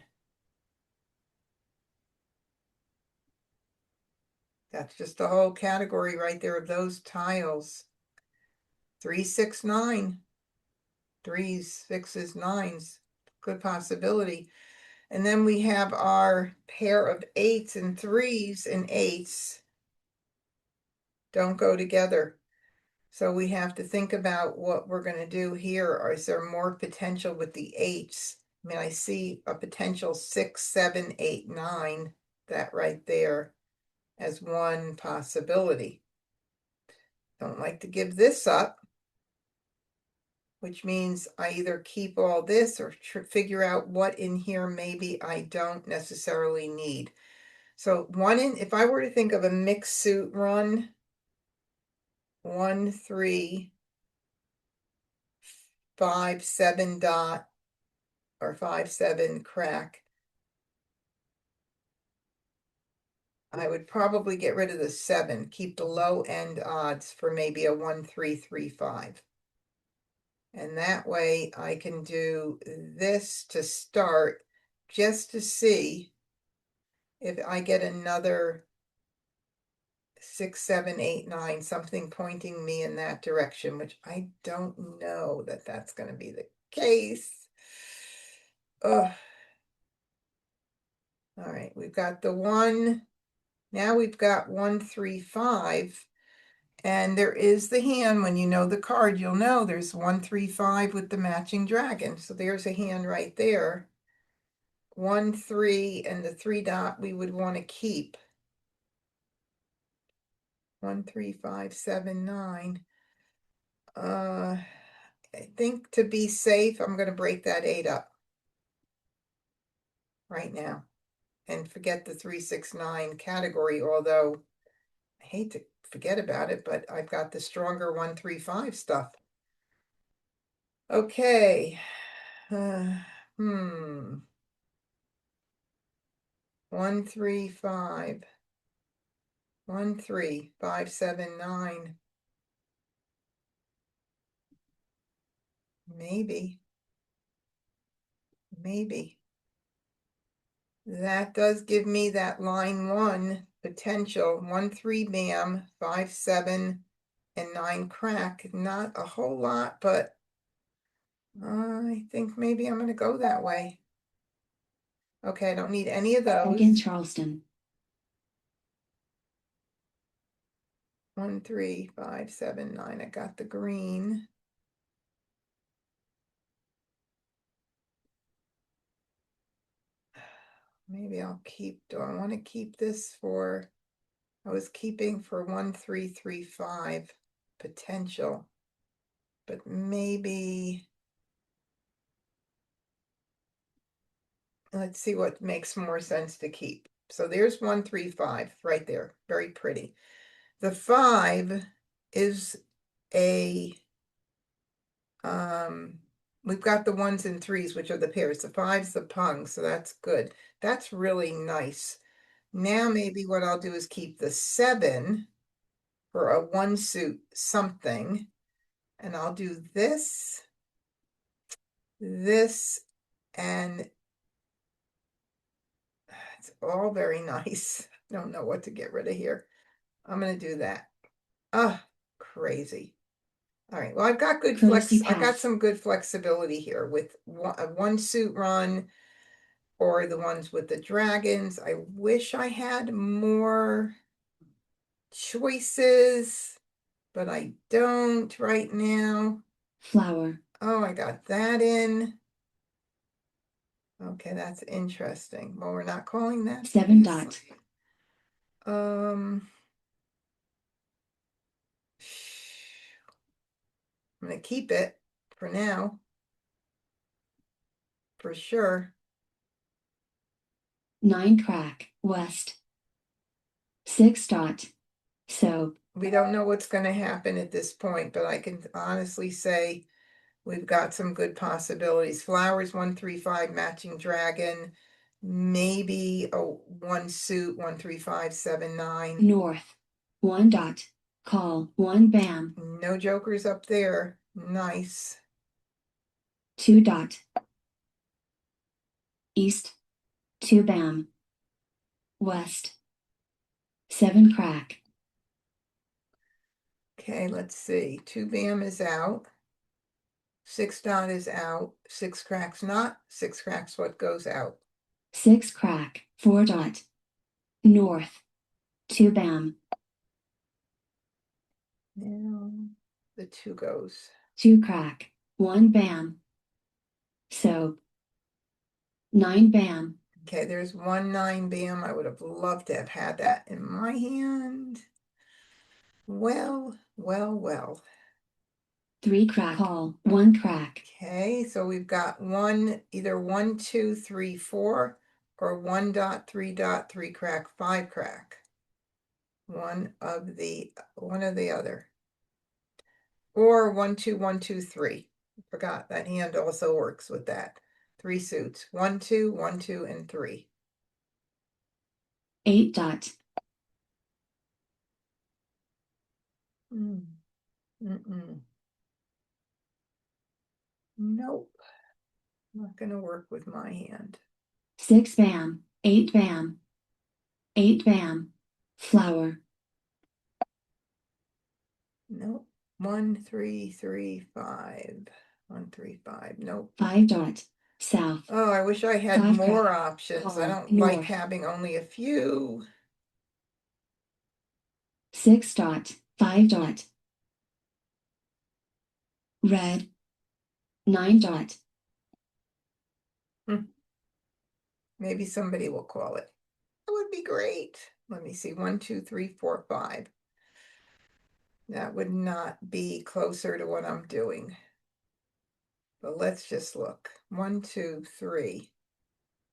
That's just the whole category right there of those tiles. 3 6 9. 3s, 6s, 9s. Good possibility. And then we have our pair of 8s and 3s, and 8s don't go together. So we have to think about what we're going to do here. Or is there more potential with the 8s? I mean, I see a potential 6, 7, 8, 9, that right there as one possibility. Don't like to give this up, which means I either keep all this or figure out what in here maybe I don't necessarily need. So if I were to think of a mixed suit run, 1 3 5 7 dot or 5 7 crack, I would probably get rid of the 7, keep the low end odds for maybe a 1 3 3 5. And that way I can do this to start just to see if I get another 6, 7, 8, 9, something pointing me in that direction, which I don't know that that's going to be the case. Ugh. All right, we've got the 1. Now we've got 1, 3, 5. And there is the hand. When you know the card, you'll know there's 1, 3, 5 with the matching dragon. So there's a hand right there. 1, 3, and the 3 dot we would want to keep. 1, 3, 5, 7, 9. I think to be safe, I'm going to break that 8 up right now and forget the 3, 6, 9 category, although I hate to forget about it, but I've got the stronger 1, 3, 5 stuff. Okay. 1, 3, 5. 1, 3, 5, 7, 9. Maybe. That does give me that line 1 potential. 1, 3, bam, 5, 7, and 9 crack. Not a whole lot, but I think maybe I'm going to go that way. Okay, I don't need any of those. Again, Charleston. 1, 3, 5, 7, 9. I got the green. Maybe I'll keep, do I want to keep this for, I was keeping for 1, 3, 3, 5 potential, but maybe, let's see what makes more sense to keep. So there's 1, 3, 5 right there. Very pretty. The 5 is a, we've got the 1s and 3s, which are the pairs. The 5's the pung, so that's good. That's really nice. Now maybe what I'll do is keep the 7 for a 1 suit something, and I'll do this, and it's all very nice. I don't know what to get rid of here. I'm going to do that. Ah, crazy. All right. Well, I've got good Courtesy I got pass. some good flexibility here with a 1 suit run or the ones with the dragons. I wish I had more choices, but I don't right now. Flower. Oh, I got that in. Okay, that's interesting. Well, we're not calling that 7 piece. dot. I'm going to keep it for now, for sure. 9 crack. West. 6 dot. So. We don't know what's going to happen at this point, but I can honestly say we've got some good possibilities. Flowers, 1, 3, 5, matching dragon. Maybe a 1 suit, 1, 3, 5, 7, 9. North. 1 dot. Call. 1 bam. No jokers up there. Nice. 2 dot. East. 2 bam. West. 7 crack. Okay, let's see. 2 bam is out. 6 dot is out. 6 cracks not. 6 cracks what goes out. 6 crack. 4 dot. North. 2 bam. Now the 2 goes. 2 crack. 1 bam. So. 9 bam. Okay, there's 1, 9 bam. I would have loved to have had that in my hand. Well. 3 crack. Call. 1 crack. Okay, so we've got either 1, 2, 3, 4, or 1 dot, 3 dot, 3 crack, 5 crack. One of the other. Or 1, 2, 1, 2, 3. Forgot that hand also works with that. 3 suits. 1, 2, 1, 2, and 3. 8 dot. Nope. Not gonna work with my hand. 6 bam. 8 bam. 8 bam. Flower. Nope. 1, 3, 3, 5. 1, 3, 5. Nope. 5 dot. South. Oh, I wish I had 5 more crack. options. I Call don't like north. having only a few. 6 dot. 5 dot. Red. 9 dot. Maybe somebody will call it. That would be great. Let me see. 1, 2, 3, 4, 5. That would not be closer to what I'm doing. But let's just look. 1, 2, 3,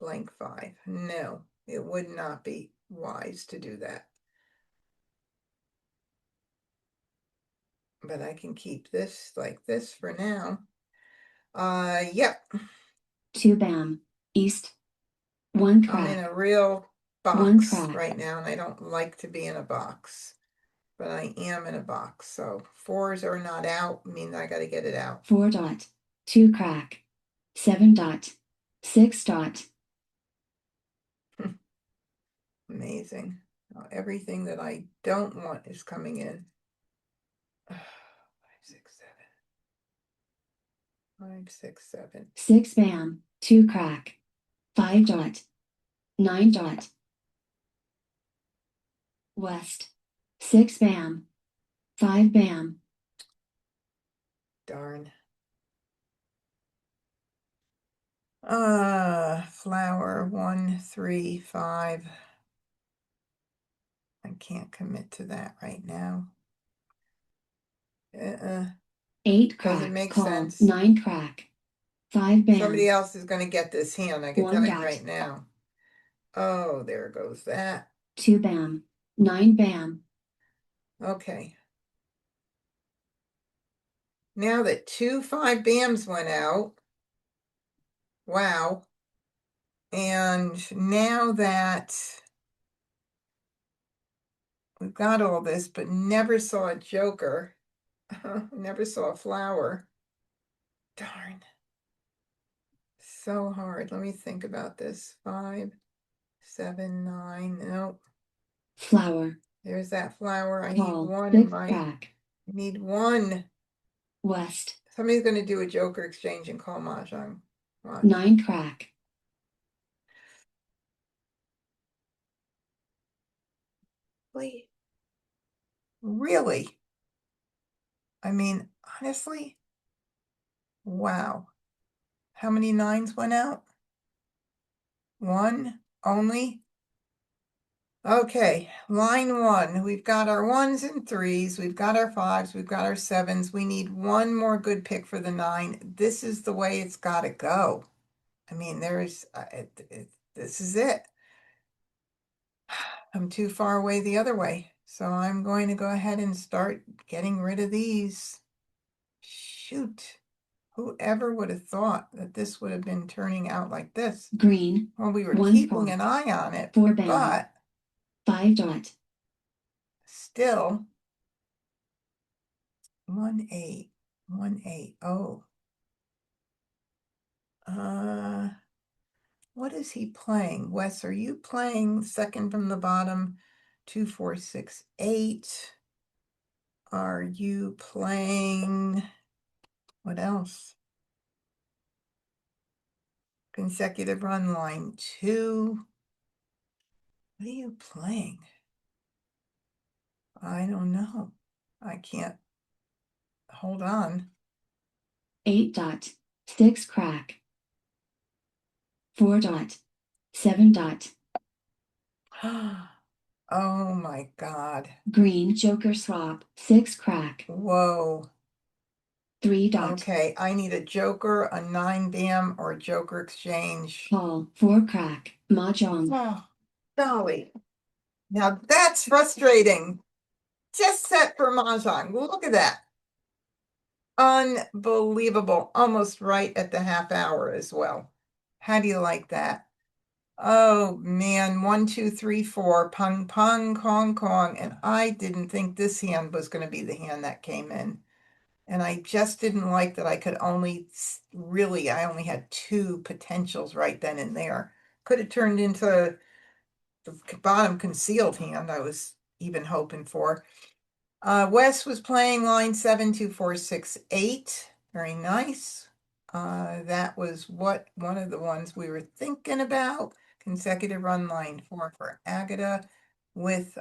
blank 5. No, it would not be wise to do that. But I can keep this like this for now. Yep. 2 bam. East. 1 I'm in crack. a real One box crack. right now, and I don't like to be in a box. But I am in a box, so 4s are not out, means I gotta get it out. 4 dot. 2 crack. 7 dot. 6 dot. Amazing. Everything that I don't want is coming in. 5, 6, 7. 5, 6, 7. 6 bam. 2 crack. 5 dot. 9 dot. West. 6 bam. 5 bam. Darn. Flower 1, 3, 5. I can't commit to that right now. 8 crack. Doesn't make Call. sense. 9 crack. 5 bam. Somebody else is gonna get this hand, I can 1 tell you dot. right now. Oh, there goes that. 2 bam. 9 bam. Okay. Now that 2 5 bams went out. Wow. And now that we've got all this, but never saw a joker, never saw a flower. Darn. So hard. Let me think about this. 5, 7, 9. Nope. Flower. There's that flower. I need Call. one 6 in my. crack. I need one. West. Somebody's going to do a joker exchange and call Mah Jongg. Watch. 9 crack. Really? Really? I mean, honestly? Wow. How many 9s went out? 1 only? Okay, line 1. We've got our 1s and 3s. We've got our 5s. We've got our 7s. We need one more good pick for the 9. This is the way it's got to go. I mean, this is it. I'm too far away the other way. So I'm going to go ahead and start getting rid of these. Shoot. Whoever would have thought that this would have been turning out like this? Green. Well, we were 1 keeping crack. an eye on it, 4 bam. but 5 dot. still 1 8 1 8. Oh, what is he playing? Wes, are you playing second from the bottom? 2 4 6 8. Are you playing what else? Consecutive run line 2. What are you playing? I don't know. I can't. Hold on. 8 dot. 6 crack. 4 dot. 7 dot. Oh my God. Green joker swap. 6 crack. Whoa. 3 dot. Okay, I need a joker, a 9 bam, or a joker exchange. Call. 4 crack. Mah Jongg. Oh, golly. Now that's frustrating. Just set for Mah Jongg. Look at that. Unbelievable. Almost right at the half hour as well. How do you like that? Oh man, 1 2 3 4, pung pung, Kong Kong. And I didn't think this hand was going to be the hand that came in. And I just didn't like that I could only really, I only had 2 potentials right then and there. Could have turned into the bottom concealed hand I was even hoping for. Wes was playing line 72468. Very nice. That was one of the ones we were thinking about. Consecutive run line 4 for Agata with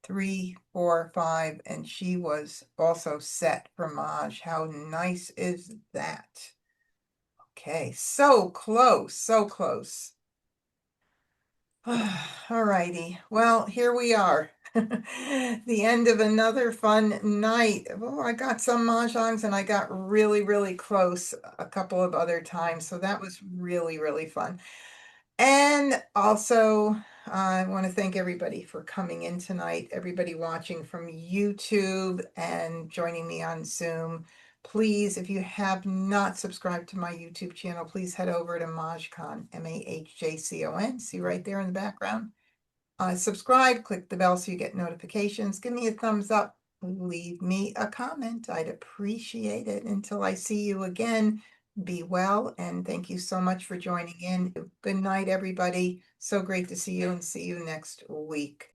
3, 4, 5, and she was also set for Maj. How nice is that? Okay, so close, so close. All righty. Well, here we are. The end of another fun night. Oh, I got some mahjongs and I got really, really close a couple of other times. So that was really, really fun. And also, I want to thank everybody for coming in tonight, everybody watching from YouTube and joining me on Zoom. Please, if you have not subscribed to my YouTube channel, please head over to MahjCon, MahjCon. See right there in the background. Subscribe, click the bell so you get notifications. Give me a thumbs up. Leave me a comment. I'd appreciate it. Until I see you again, be well, and thank you so much for joining in. Good night, everybody. So great to see you and see you next week.